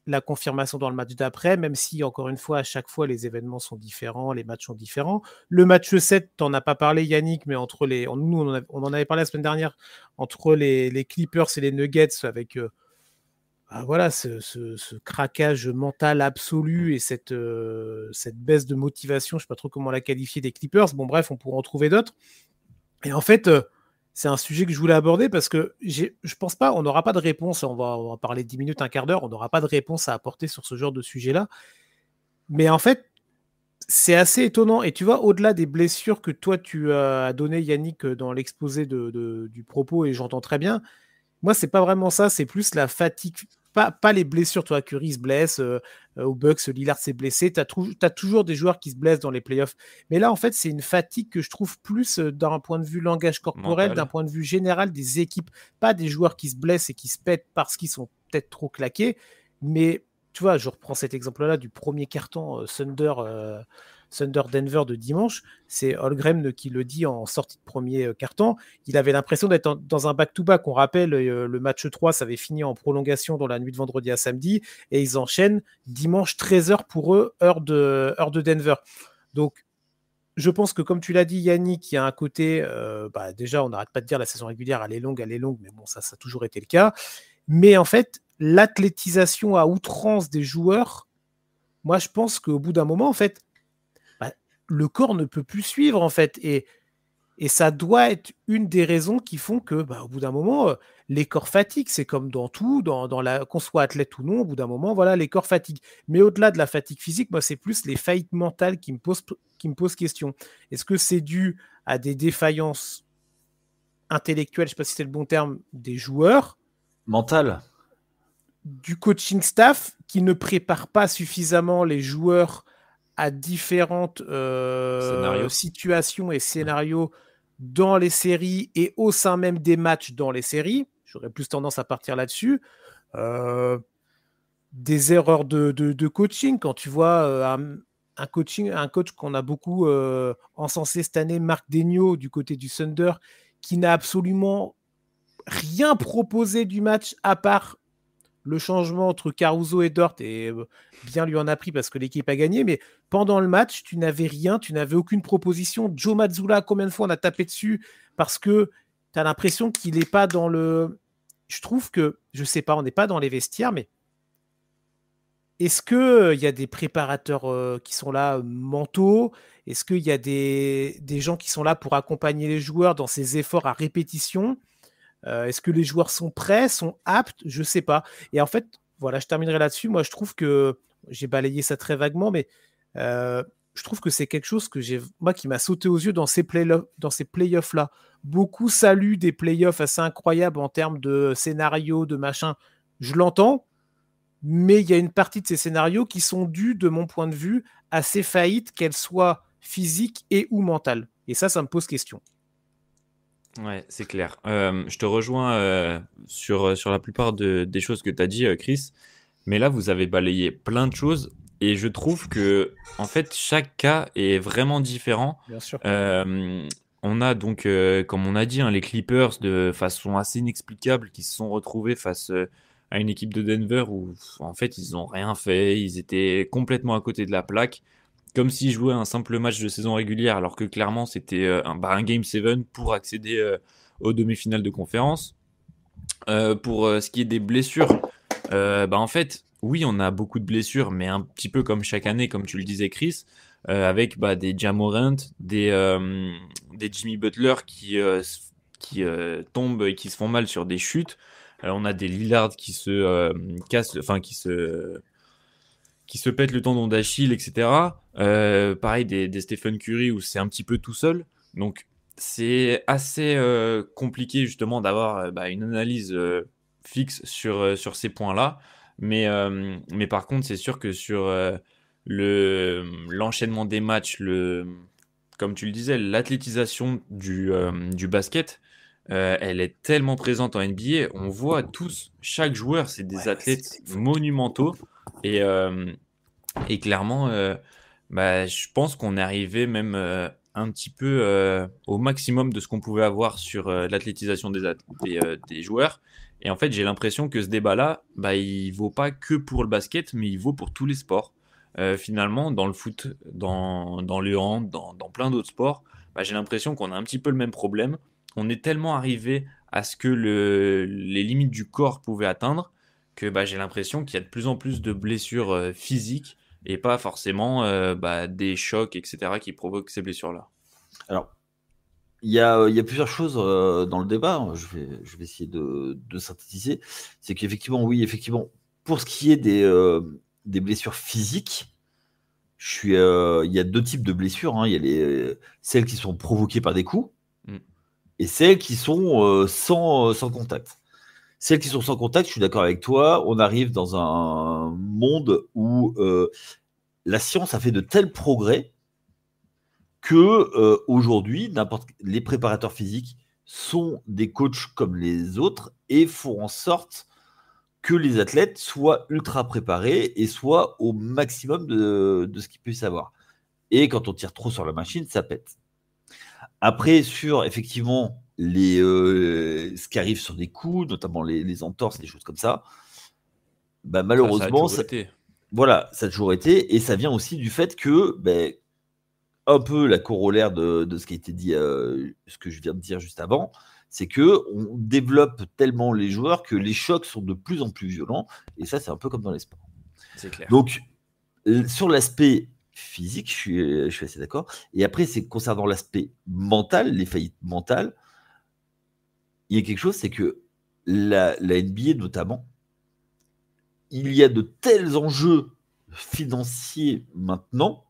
la confirmation dans le match d'après, même si, encore une fois, à chaque fois, les événements sont différents, les matchs sont différents. Le match 7, tu n'en as pas parlé, Yannick, mais nous, on en avait parlé la semaine dernière, entre les Clippers et les Nuggets, avec voilà, ce craquage mental absolu et cette baisse de motivation, je ne sais pas trop comment la qualifier, des Clippers. Bon, bref, on pourra en trouver d'autres. Et en fait, c'est un sujet que je voulais aborder parce que je pense pas, on n'aura pas de réponse. On va parler 10 minutes, un quart d'heure, on n'aura pas de réponse à apporter sur ce genre de sujet-là. Mais en fait, c'est assez étonnant. Et tu vois, au-delà des blessures que toi, tu as données, Yannick, dans l'exposé du propos, et j'entends très bien, moi, c'est pas vraiment ça, c'est plus la fatigue. Pas les blessures, toi, Curry se blesse, au Bucks, Lillard s'est blessé, tu as toujours des joueurs qui se blessent dans les playoffs. Mais là, en fait, c'est une fatigue que je trouve plus d'un point de vue langage corporel, d'un point de vue général des équipes, pas des joueurs qui se blessent et qui se pètent parce qu'ils sont peut-être trop claqués. Mais tu vois, je reprends cet exemple-là du premier carton Thunder Denver de dimanche, c'est Holmgren qui le dit en sortie de premier carton. Il avait l'impression d'être dans un back-to-back. On rappelle, le match 3, ça avait fini en prolongation dans la nuit de vendredi à samedi, et ils enchaînent dimanche 13h pour eux, heure de Denver. Donc, je pense que, comme tu l'as dit, Yannick, il y a un côté, déjà, on n'arrête pas de dire la saison régulière, elle est longue, mais bon, ça a toujours été le cas. Mais en fait, l'athlétisation à outrance des joueurs, moi, je pense qu'au bout d'un moment, en fait, le corps ne peut plus suivre, en fait. Et ça doit être une des raisons qui font que, au bout d'un moment, les corps fatiguent. C'est comme dans tout, qu'on soit athlète ou non, au bout d'un moment, voilà, les corps fatiguent. Mais au-delà de la fatigue physique, moi, c'est plus les faillites mentales qui me posent question. Est-ce que c'est dû à des défaillances intellectuelles, je ne sais pas si c'est le bon terme, des joueurs, mentales, du coaching staff qui ne prépare pas suffisamment les joueurs à différentes situations et scénarios dans les séries et au sein même des matchs dans les séries? J'aurais plus tendance à partir là-dessus. Des erreurs de coaching, quand tu vois un coach qu'on a beaucoup encensé cette année, Marc Daigneault, du côté du Thunder, qui n'a absolument rien proposé du match à part le changement entre Caruso et Dort, et bien lui en a pris parce que l'équipe a gagné, mais pendant le match, tu n'avais rien, tu n'avais aucune proposition. Joe Mazzulla, combien de fois on a tapé dessus parce que tu as l'impression qu'il n'est pas dans le... Je trouve que, je sais pas, on n'est pas dans les vestiaires, mais est-ce qu'il y a des préparateurs qui sont là mentaux? Est-ce qu'il y a des gens qui sont là pour accompagner les joueurs dans ces efforts à répétition? Est-ce que les joueurs sont prêts, sont aptes? Je sais pas. Et en fait, voilà, je terminerai là-dessus. Moi, je trouve que j'ai balayé ça très vaguement, mais je trouve que c'est quelque chose qui m'a sauté aux yeux dans ces playoffs-là. Beaucoup saluent des playoffs assez incroyables en termes de scénario, de machin. Je l'entends, mais il y a une partie de ces scénarios qui sont dus, de mon point de vue, à ces faillites, qu'elles soient physiques et ou mentales. Et ça me pose question. Ouais, c'est clair. Je te rejoins sur la plupart des choses que tu as dit, Chris. Mais là, vous avez balayé plein de choses. Et je trouve que, en fait, chaque cas est vraiment différent. Bien sûr. On a donc, comme on a dit, les Clippers de façon assez inexplicable qui se sont retrouvés face à une équipe de Denver où, en fait, ils n'ont rien fait. Ils étaient complètement à côté de la plaque. Comme s'ils jouaient un simple match de saison régulière, alors que clairement c'était un Game 7 pour accéder aux demi-finales de conférence. Pour ce qui est des blessures, en fait, oui, on a beaucoup de blessures, mais un petit peu comme chaque année, comme tu le disais, Chris, avec des Ja Morant, des Jimmy Butler qui tombent et qui se font mal sur des chutes. On a des Lillard qui se cassent, enfin qui se pètent le tendon d'Achille, etc. Pareil, des Stephen Curry où c'est un petit peu tout seul. Donc, c'est assez compliqué justement d'avoir une analyse fixe sur ces points-là. Mais par contre, c'est sûr que sur l'enchaînement des matchs, comme tu le disais, l'athlétisation du basket, elle est tellement présente en NBA. On voit tous, chaque joueur, c'est des athlètes monumentaux. Et clairement, je pense qu'on est arrivé même un petit peu au maximum de ce qu'on pouvait avoir sur l'athlétisation des joueurs. Et en fait, j'ai l'impression que ce débat-là, il vaut pas que pour le basket, mais il vaut pour tous les sports. Finalement, dans le foot, dans le hand, dans plein d'autres sports, j'ai l'impression qu'on a un petit peu le même problème. On est tellement arrivé à ce que les limites du corps pouvaient atteindre que j'ai l'impression qu'il y a de plus en plus de blessures physiques et pas forcément des chocs, etc., qui provoquent ces blessures-là. Alors, il y a plusieurs choses dans le débat. Je vais essayer de synthétiser. C'est qu'effectivement, oui, effectivement, pour ce qui est des blessures physiques, il y a deux types de blessures. Il y a celles qui sont provoquées par des coups et celles qui sont sans contact. Celles qui sont sans contact, je suis d'accord avec toi, on arrive dans un monde où la science a fait de tels progrès que aujourd'hui, les préparateurs physiques sont des coachs comme les autres et font en sorte que les athlètes soient ultra préparés et soient au maximum de ce qu'ils puissent avoir. Et quand on tire trop sur la machine, ça pète. Après, sur effectivement ce qui arrive sur des coups, notamment les entorses, des choses comme ça, malheureusement, ça a toujours été, et ça vient aussi du fait que, un peu la corollaire de ce qui a été dit, ce que je viens de dire juste avant, c'est que on développe tellement les joueurs que les chocs sont de plus en plus violents, et ça, c'est un peu comme dans les sports. C'est clair. Donc, sur l'aspect physique, je suis assez d'accord. Et après, c'est concernant l'aspect mental, les faillites mentales, il y a quelque chose, c'est que la NBA notamment, il y a de tels enjeux financiers maintenant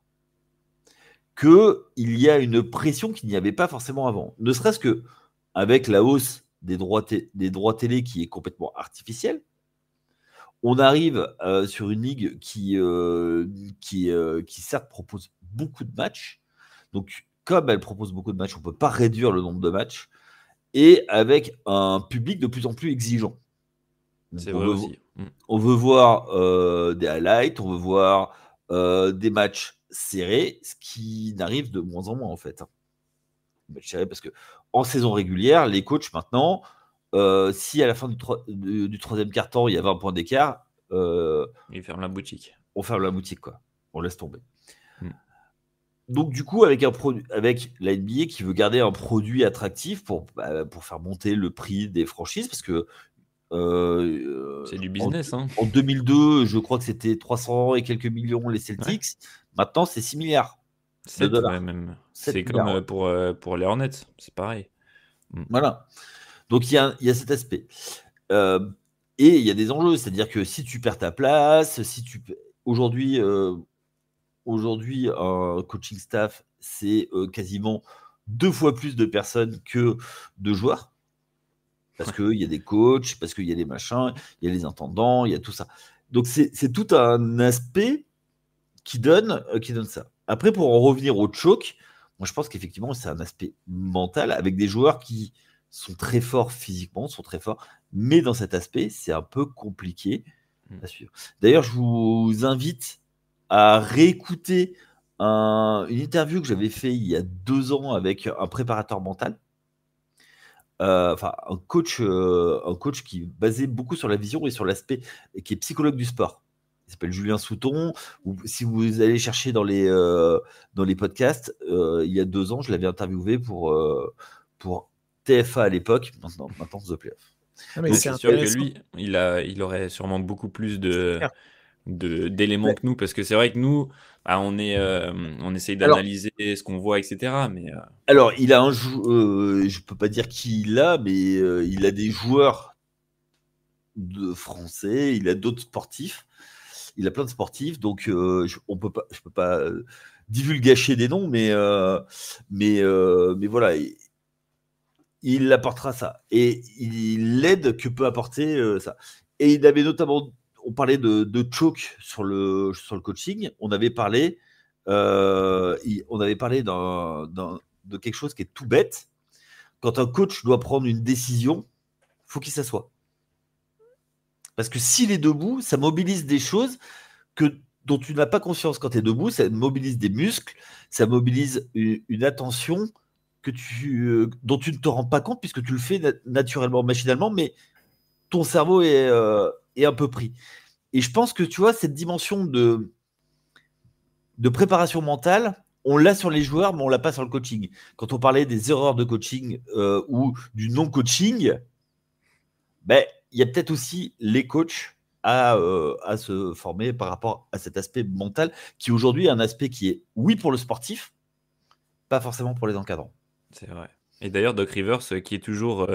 qu'il y a une pression qu'il n'y avait pas forcément avant. Ne serait-ce que avec la hausse des droits télé qui est complètement artificielle, on arrive sur une ligue qui certes propose beaucoup de matchs. Donc, comme elle propose beaucoup de matchs, on ne peut pas réduire le nombre de matchs. Et avec un public de plus en plus exigeant. Donc, c'est vrai aussi. On veut voir des highlights, on veut voir des matchs serrés, ce qui n'arrive de moins en moins en fait. Parce que en saison régulière, les coachs maintenant si à la fin du troisième quart-temps, il y a 20 points d'écart, Il ferme la boutique. on ferme la boutique, quoi. On laisse tomber. Mm. Donc, du coup, avec la NBA qui veut garder un produit attractif pour faire monter le prix des franchises, parce que c'est du business. En 2002, je crois que c'était 300 et quelques millions les Celtics. Ouais. Maintenant, c'est 6 milliards. 7, ouais, même. C'est comme pour les Hornets, c'est pareil. Voilà. Donc, il y a cet aspect. Et il y a des enjeux, c'est-à-dire que si tu perds ta place, aujourd'hui, un coaching staff, c'est quasiment 2 fois plus de personnes que de joueurs. Parce qu'il y a des coachs, parce qu'il y a des machins, il y a les intendants, il y a tout ça. Donc, c'est tout un aspect qui donne ça. Après, pour en revenir au choke, moi, je pense qu'effectivement, c'est un aspect mental avec des joueurs qui sont très forts physiquement, sont très forts, mais dans cet aspect, c'est un peu compliqué à suivre. D'ailleurs, je vous invite à réécouter une interview que j'avais fait il y a 2 ans avec un préparateur mental. Un coach qui basait beaucoup sur la vision et sur l'aspect, qui est psychologue du sport. Il s'appelle Julien Souton. Si vous allez chercher dans les podcasts, il y a 2 ans, je l'avais interviewé pour TF1 à l'époque, maintenant The Playoff. Donc, c'est sûr que lui, il aurait sûrement beaucoup plus d'éléments que nous, parce que c'est vrai que nous, on essaye d'analyser ce qu'on voit, etc. Mais alors, il a je peux pas dire qui il a, mais il a des joueurs de français, il a d'autres sportifs, il a plein de sportifs, donc je peux pas divulgacher des noms, mais voilà, il apportera ça et l'aide que peut apporter ça. Et il avait notamment, on parlait de choke sur le coaching, on avait parlé de quelque chose qui est tout bête. Quand un coach doit prendre une décision, faut qu'il s'assoie. Parce que s'il est debout, ça mobilise des choses dont tu n'as pas conscience quand tu es debout. Ça mobilise des muscles, ça mobilise une attention dont tu ne te rends pas compte puisque tu le fais naturellement, machinalement, mais ton cerveau est un peu pris. Et je pense que tu vois, cette dimension de préparation mentale, on l'a sur les joueurs, mais on l'a pas sur le coaching. Quand on parlait des erreurs de coaching ou du non-coaching, il y a peut-être aussi les coachs à se former par rapport à cet aspect mental qui aujourd'hui est un aspect qui est, oui, pour le sportif, pas forcément pour les encadrants. C'est vrai. Et d'ailleurs, Doc Rivers, qui est toujours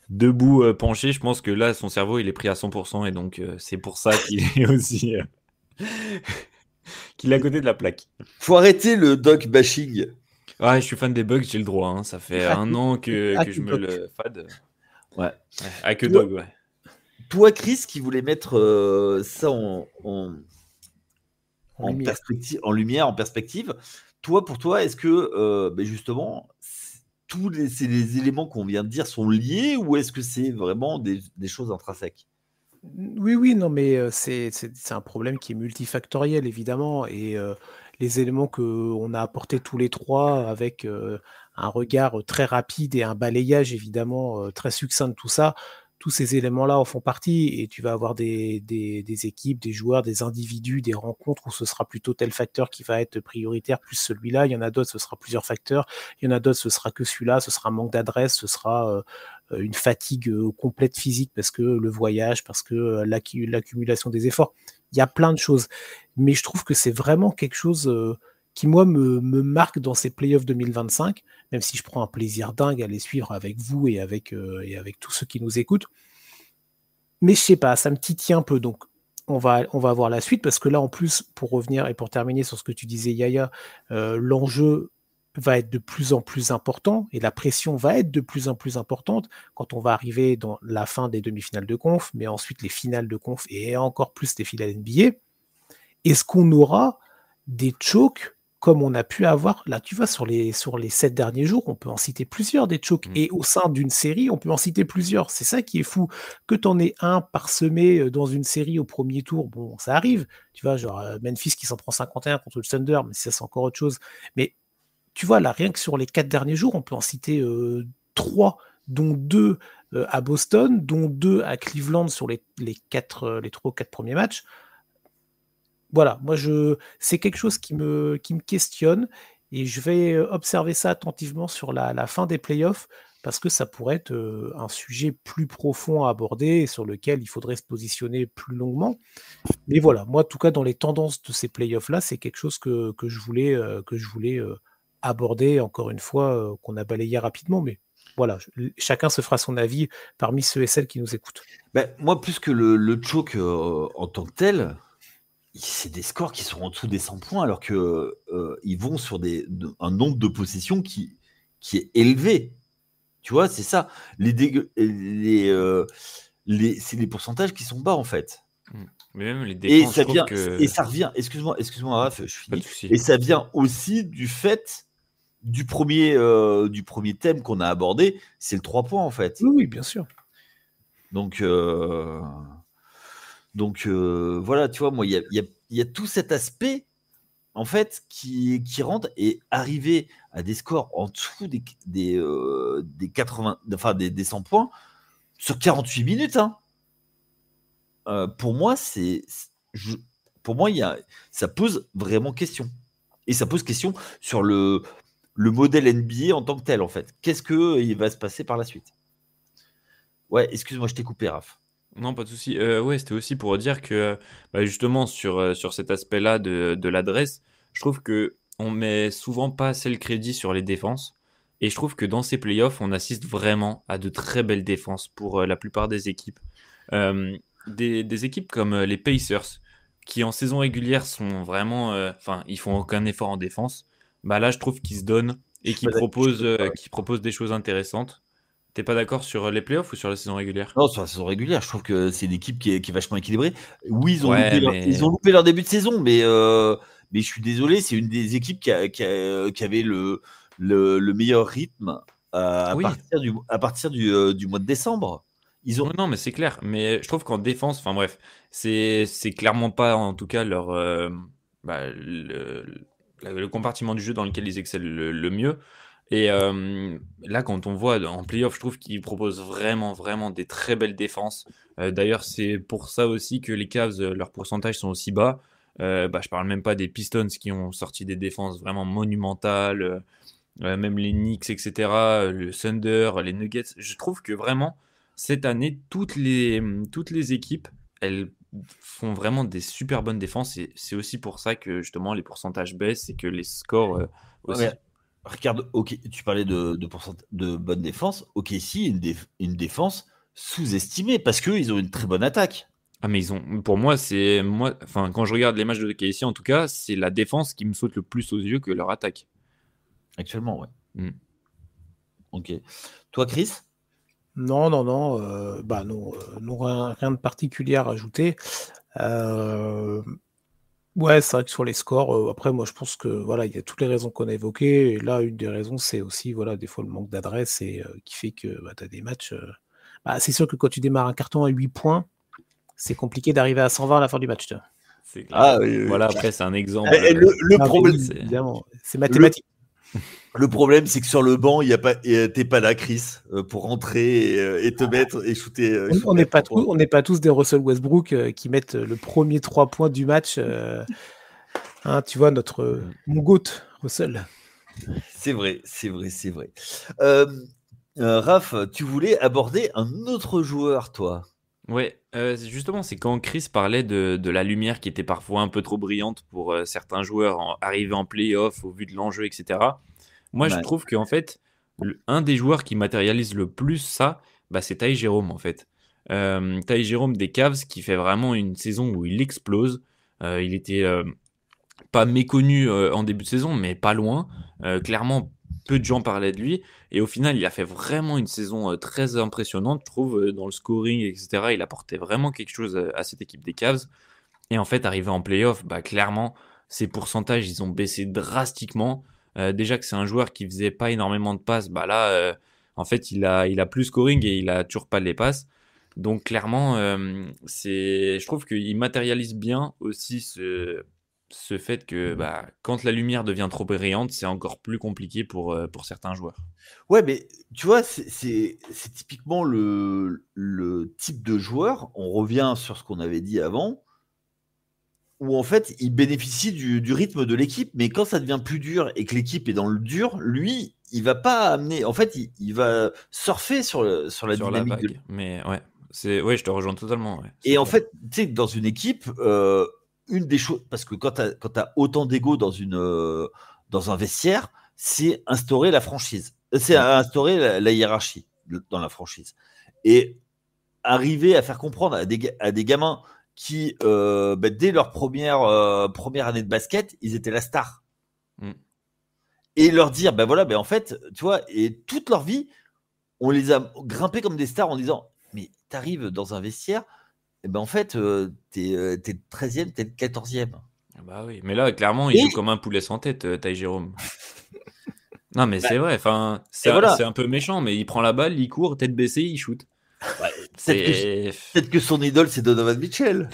debout, penché, je pense que là, son cerveau, il est pris à 100%, et donc c'est pour ça qu'il est aussi... qu'il est à côté de la plaque. Faut arrêter le Doc bashing. Ouais, je suis fan des Bucks, j'ai le droit. Hein. Ça fait 1 an que je me le fade. Ouais. À que Dog, ouais. Toi, Chris, qui voulait mettre ça en lumière, en perspective, pour toi, est-ce que justement, tous les éléments qu'on vient de dire sont liés ou est-ce que c'est vraiment des choses intrinsèques ? Oui, non, mais c'est un problème qui est multifactoriel, évidemment, et les éléments qu'on a apportés tous les trois avec un regard très rapide et un balayage, évidemment, très succinct de tout ça, tous ces éléments-là en font partie, et tu vas avoir des équipes, des joueurs, des individus, des rencontres où ce sera plutôt tel facteur qui va être prioritaire, plus celui-là. Il y en a d'autres, ce sera plusieurs facteurs. Il y en a d'autres, ce sera que celui-là, ce sera un manque d'adresse, ce sera une fatigue complète physique parce que le voyage, parce que l'accumulation des efforts. Il y a plein de choses. Mais je trouve que c'est vraiment quelque chose qui, moi, me marque dans ces playoffs 2025, même si je prends un plaisir dingue à les suivre avec vous et avec tous ceux qui nous écoutent. Mais je sais pas, ça me titille un peu. Donc, on va voir la suite, parce que là, en plus, pour revenir et pour terminer sur ce que tu disais, Yaya, l'enjeu va être de plus en plus important et la pression va être de plus en plus importante quand on va arriver dans la fin des demi-finales de conf, mais ensuite les finales de conf et encore plus les finales NBA. Est-ce qu'on aura des chokes comme on a pu avoir, là tu vois, sur les 7 derniers jours, on peut en citer plusieurs des chokes, et au sein d'une série, on peut en citer plusieurs. C'est ça qui est fou. Que t'en aies un parsemé dans une série au premier tour, bon, ça arrive, tu vois, genre Memphis qui s'en prend 51 contre le Thunder, mais ça c'est encore autre chose. Mais tu vois, là, rien que sur les 4 derniers jours, on peut en citer 3, dont 2 à Boston, dont 2 à Cleveland sur les 3 ou 4 premiers matchs. Voilà, moi c'est quelque chose qui me questionne et je vais observer ça attentivement sur la fin des playoffs parce que ça pourrait être un sujet plus profond à aborder et sur lequel il faudrait se positionner plus longuement. Mais voilà, moi en tout cas dans les tendances de ces playoffs-là, c'est quelque chose que je voulais aborder encore une fois, qu'on a balayé rapidement. Mais voilà, chacun se fera son avis parmi ceux et celles qui nous écoutent. Ben, moi, plus que le choke en tant que tel, c'est des scores qui sont en dessous des 100 points alors que ils vont sur un nombre de possessions qui est élevé. Tu vois, c'est ça. C'est les pourcentages qui sont bas en fait. Mais même les défenses, et ça revient. Excuse-moi, Raph, je finis. Pas de souci. Et ça vient aussi du fait du premier thème qu'on a abordé, c'est le 3 points en fait. Oui, bien sûr. Donc voilà, tu vois, moi, il y a tout cet aspect en fait qui rentre et arriver à des scores en dessous des 80, enfin des 100 points sur 48 minutes. Hein. Pour moi, ça pose vraiment question. Et ça pose question sur le modèle NBA en tant que tel, en fait. Qu'est-ce qu'il va se passer par la suite? Ouais, excuse-moi, je t'ai coupé, Raph. Non, pas de souci. Ouais, c'était aussi pour dire que justement sur cet aspect-là de l'adresse, je trouve que on met souvent pas assez le crédit sur les défenses. Et je trouve que dans ces playoffs, on assiste vraiment à de très belles défenses pour la plupart des équipes. Des équipes comme les Pacers, qui en saison régulière sont vraiment, enfin, ils font aucun effort en défense. Bah là, je trouve qu'ils se donnent et qu'ils proposent des choses intéressantes. T'es pas d'accord sur les playoffs ou sur la saison régulière? Non, sur la saison régulière, je trouve que c'est une équipe qui est vachement équilibrée. Oui, Ouais, ils ont loupé leur début de saison, mais je suis désolé, c'est une des équipes qui avait le meilleur rythme à Oui. partir du mois de décembre. Non, mais c'est clair. Mais je trouve qu'en défense, enfin bref, c'est clairement pas en tout cas le compartiment du jeu dans lequel ils excellent le mieux. Et là, quand on voit en playoff, je trouve qu'ils proposent vraiment, vraiment des très belles défenses. D'ailleurs, c'est pour ça aussi que les Cavs, leurs pourcentages sont aussi bas. Je parle même pas des Pistons qui ont sorti des défenses vraiment monumentales, même les Knicks, etc., le Thunder, les Nuggets. Je trouve que vraiment, cette année, toutes les équipes, elles font vraiment des super bonnes défenses. Et c'est aussi pour ça que justement les pourcentages baissent et que les scores aussi. Ouais, regarde, ok, tu parlais de bonne défense. Ok, si, une défense sous-estimée parce qu'ils ont une très bonne attaque. Ah, mais pour moi, enfin, quand je regarde les matchs de KC, en tout cas, c'est la défense qui me saute le plus aux yeux que leur attaque. Actuellement, ouais. Ok. Toi, Chris? Non, non, rien de particulier à rajouter. Ouais, c'est vrai que sur les scores, après, moi, je pense que voilà, il y a toutes les raisons qu'on a évoquées. Et là, une des raisons, c'est aussi voilà, des fois le manque d'adresse et qui fait que tu as des matchs. C'est sûr que quand tu démarres un carton à 8 points, c'est compliqué d'arriver à 120 à la fin du match. C'est clair. Oui. Voilà, après, c'est un exemple. Le problème, évidemment, c'est mathématique. Le problème, c'est que sur le banc, t'es pas là, Chris, pour rentrer et te mettre et shooter. On n'est pas tous des Russell Westbrook qui mettent le premier 3 points du match. Tu vois, mon GOAT, Russell. C'est vrai. Raph, tu voulais aborder un autre joueur, toi. Ouais, justement, c'est quand Chris parlait de la lumière qui était parfois un peu trop brillante pour certains joueurs arrivés en play-off au vu de l'enjeu, etc. Moi, je trouve qu'en fait, un des joueurs qui matérialise le plus ça, c'est Ty Jerome, en fait. Ty Jerome des Cavs qui fait vraiment une saison où il explose. Il était pas méconnu en début de saison, mais pas loin. Clairement, peu de gens parlaient de lui. Et au final, il a fait vraiment une saison très impressionnante, je trouve, dans le scoring, etc. Il apportait vraiment quelque chose à cette équipe des Cavs. Et en fait, arrivé en playoff, clairement, ses pourcentages, ils ont baissé drastiquement. Déjà que c'est un joueur qui faisait pas énormément de passes, là, en fait, il a plus scoring et il a toujours pas les passes. Donc clairement, je trouve qu'il matérialise bien aussi ce fait que quand la lumière devient trop brillante, c'est encore plus compliqué pour certains joueurs. Ouais, mais tu vois, c'est typiquement le type de joueur. On revient sur ce qu'on avait dit avant, où en fait, il bénéficie du rythme de l'équipe, mais quand ça devient plus dur et que l'équipe est dans le dur, lui, il va pas amener. En fait, il va surfer sur la Sur la dynamique de. vague. Mais ouais, je te rejoins totalement. Ouais, Et en fait, tu sais, dans une équipe, une des choses, parce que quand tu as autant d'ego dans un vestiaire, c'est instaurer la franchise. C'est instaurer la hiérarchie dans la franchise. Et arriver à faire comprendre à des gamins qui, dès leur première année de basket, ils étaient la star. Et leur dire, en fait, tu vois, et toute leur vie, on les a grimpés comme des stars en disant, mais t'arrives dans un vestiaire, et en fait, t'es le 13e, t'es le 14e. Bah oui, mais là, clairement, il joue comme un poulet sans tête, Ty Jerome. Non, mais c'est vrai, c'est un peu méchant, mais il prend la balle, il court, tête baissée, il shoot. Peut-être que son idole, c'est Donovan Mitchell.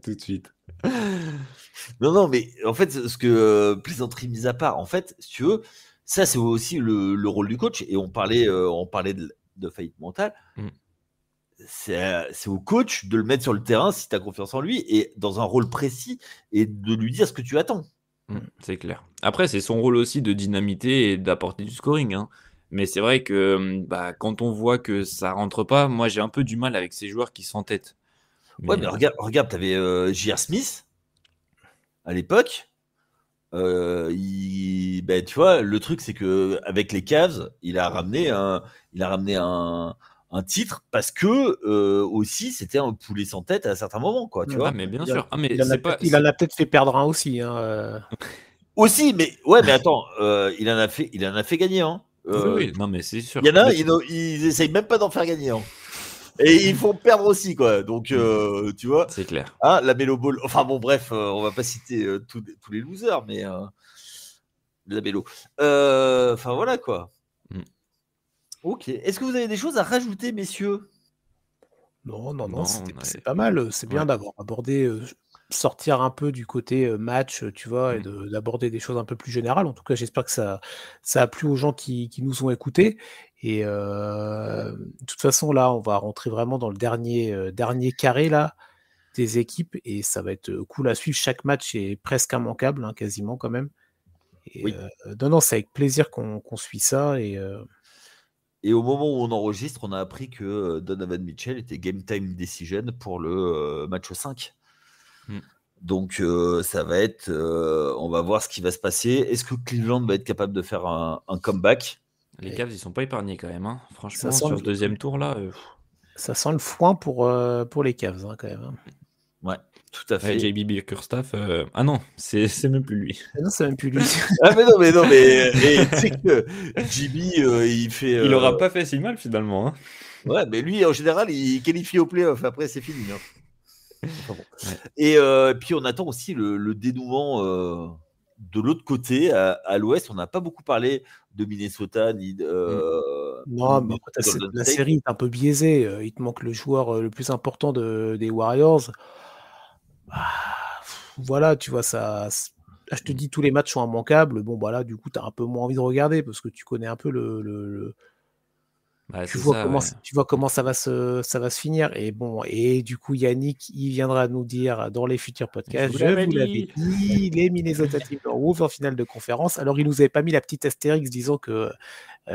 Tout de suite. Non, mais en fait, ce que plaisanterie mise à part, en fait, si tu veux, ça, c'est aussi le rôle du coach. Et on parlait de faillite mentale. C'est au coach de le mettre sur le terrain si tu as confiance en lui et dans un rôle précis et de lui dire ce que tu attends. C'est clair. Après, c'est son rôle aussi de dynamiter et d'apporter du scoring. Hein. Mais c'est vrai que quand on voit que ça rentre pas, moi j'ai un peu du mal avec ces joueurs qui s'entêtent. Ouais, mais regarde, tu avais J.R. Smith à l'époque. Tu vois, le truc c'est que avec les Cavs, il a ramené un titre parce que aussi c'était un poulet sans tête à un certain moment, quoi. Tu vois. Mais bien sûr. Il en a peut-être fait perdre un aussi. Hein. Aussi, mais ouais, mais attends, il en a fait gagner. Hein. Oui, non, mais c'est sûr. Il y en a, ils essayent même pas d'en faire gagner. Hein. Et ils font perdre aussi, quoi. Donc, tu vois. C'est clair. Hein, la Melo Ball. Enfin, bon, bref, on va pas citer tous les losers, mais la Melo. Enfin, voilà, quoi. Ok. Est-ce que vous avez des choses à rajouter, messieurs? Non, c'est pas mal. C'est bien d'avoir abordé, sortir un peu du côté match, tu vois, et d'aborder des choses un peu plus générales. En tout cas, j'espère que ça a plu aux gens qui nous ont écoutés. Et de toute façon, là, on va rentrer vraiment dans le dernier carré là, des équipes et ça va être cool à suivre. Chaque match est presque immanquable, hein, quasiment quand même. Et Oui. Non, c'est avec plaisir qu'on suit ça. Et au moment où on enregistre, on a appris que Donovan Mitchell était game time decision pour le match 5. Donc ça va être, on va voir ce qui va se passer. Est-ce que Cleveland va être capable de faire un comeback? Les Cavs, ils sont pas épargnés quand même. Hein. Franchement, sur le deuxième tour là. Ça sent le foin pour les Cavs, hein, quand même. Hein. Ouais, tout à fait. JB Bickerstaff. Ah non, c'est même plus lui. Non, c'est même plus lui. Ah mais non, mais tu sais que JB, il fait. Il aura pas fait si mal finalement. Hein. Ouais, mais lui, en général, il qualifie au playoff. Après, c'est fini. Hein. Enfin, bon. Et puis, on attend aussi le dénouement de l'autre côté, à l'ouest. On n'a pas beaucoup parlé de Minnesota ni de. Non, mais la série est un peu biaisée. Il te manque le joueur le plus important des Warriors. Voilà, tu vois, ça. Là, je te dis, tous les matchs sont immanquables. Bon, bah là, du coup, tu as un peu moins envie de regarder parce que tu connais un peu tu vois comment ça va se finir. Et bon, et du coup, Yannick, il viendra nous dire dans les futurs podcasts, je vous l'avais dit, les Minnesota Timberwolves en finale de conférence. Alors, il nous avait pas mis la petite astérix disant que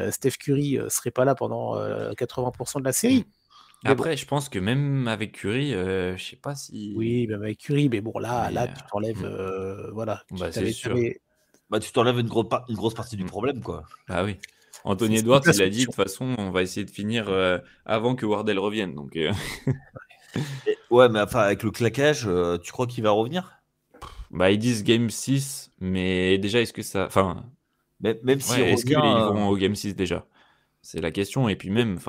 Steph Curry serait pas là pendant 80% de la série. Mais après, je pense que même avec Curry, je sais pas si. Oui, même avec Curry, mais bon, là, tu t'enlèves, voilà. C'est sûr. Tu t'enlèves une grosse partie du problème, quoi. Ah oui. Anthony Edwards, il a dit de toute façon, on va essayer de finir avant que Wardell revienne. Donc, ouais, mais enfin, avec le claquage, tu crois qu'il va revenir? Ils disent Game 6, mais déjà, est-ce que ça. Enfin. Même si est-ce qu'ils vont au Game 6 déjà? C'est la question. Et puis même,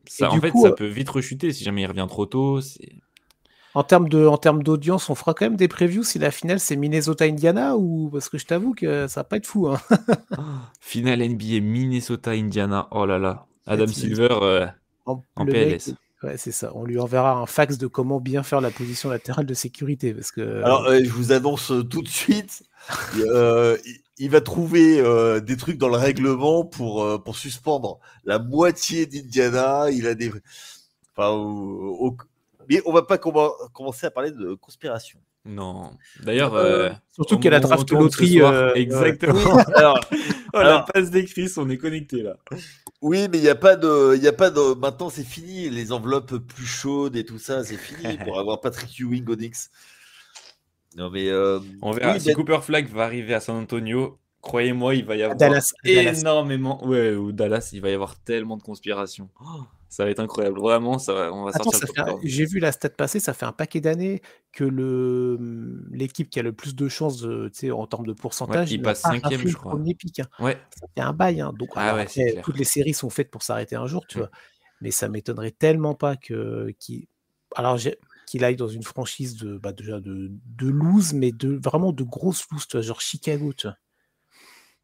ça peut vite rechuter si jamais il revient trop tôt. En termes d'audience, on fera quand même des previews si la finale c'est Minnesota-Indiana ou parce que je t'avoue que ça va pas être fou. Hein. Finale NBA Minnesota-Indiana. Oh là là. Adam Silver en PLS. Ouais, c'est ça. On lui enverra un fax de comment bien faire la position latérale de sécurité. Parce que... Alors, je vous annonce tout de suite, il va trouver des trucs dans le règlement pour suspendre la moitié d'Indiana. Il a des... Enfin, mais on va pas commencer à parler de conspiration. Non. D'ailleurs, surtout qu'il y a la draft loterie. Exactement. Oui, alors, la passe des Chris, on est connecté là. Oui, mais il y a pas de. Maintenant, c'est fini. Les enveloppes plus chaudes et tout ça, c'est fini pour avoir Patrick Ewing Onyx. Non, mais on verra. Si Cooper Flag va arriver à San Antonio, croyez-moi, il va y avoir Dallas. énormément. Ouais, ou Dallas, il va y avoir tellement de conspirations. Ça va être incroyable. Vraiment, on va sortir le popcorn. J'ai vu la stat passer, ça fait un paquet d'années que l'équipe qui a le plus de chances en termes de pourcentage, il passe 5e, je crois. Premier pick. Ouais. Ça fait un bail. Donc, c'est clair. Toutes les séries sont faites pour s'arrêter un jour, tu vois. Mais ça m'étonnerait tellement pas qu'il aille dans une franchise déjà de lose, mais vraiment de grosses lose, tu vois, genre Chicago, tu vois.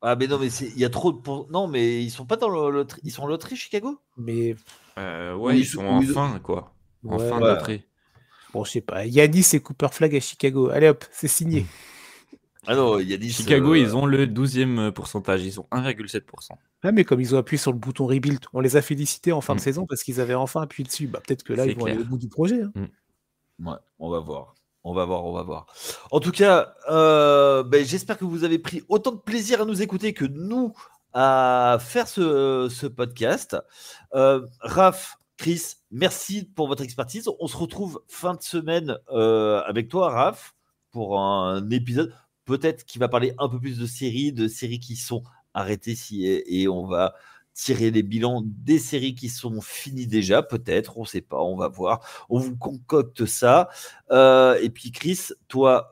Ah, mais non, mais il y a trop de. Non, mais ils sont pas dans le loterie. Ils sont en loterie, Chicago? Mais. Ils sont en fin, quoi. En fin de loterie. Bon, je sais pas. Yanis et Cooper Flag à Chicago. Allez hop, c'est signé. Ah non, Yanis. Chicago, ils ont le 12e pourcentage. Ils ont 1,7%. Ah, mais comme ils ont appuyé sur le bouton Rebuild, on les a félicités en fin de saison parce qu'ils avaient enfin appuyé dessus. Peut-être que là, ils vont aller au bout du projet. Ouais, on va voir. On va voir. En tout cas, j'espère que vous avez pris autant de plaisir à nous écouter que nous à faire ce podcast. Raph, Chris, merci pour votre expertise. On se retrouve fin de semaine avec toi, Raph, pour un épisode peut-être qui va parler un peu plus de séries qui sont arrêtées et on va tirer les bilans des séries qui sont finies déjà, peut-être, on ne sait pas, on va voir. On vous concocte ça. Et puis Chris, toi,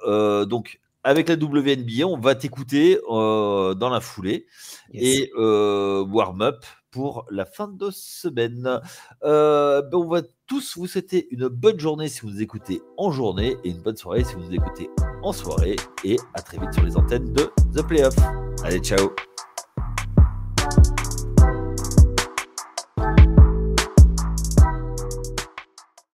donc avec la WNBA, on va t'écouter dans la foulée et warm-up pour la fin de semaine. On va tous vous souhaiter une bonne journée si vous nous écoutez en journée et une bonne soirée si vous nous écoutez en soirée. Et à très vite sur les antennes de The Playoff. Allez, ciao.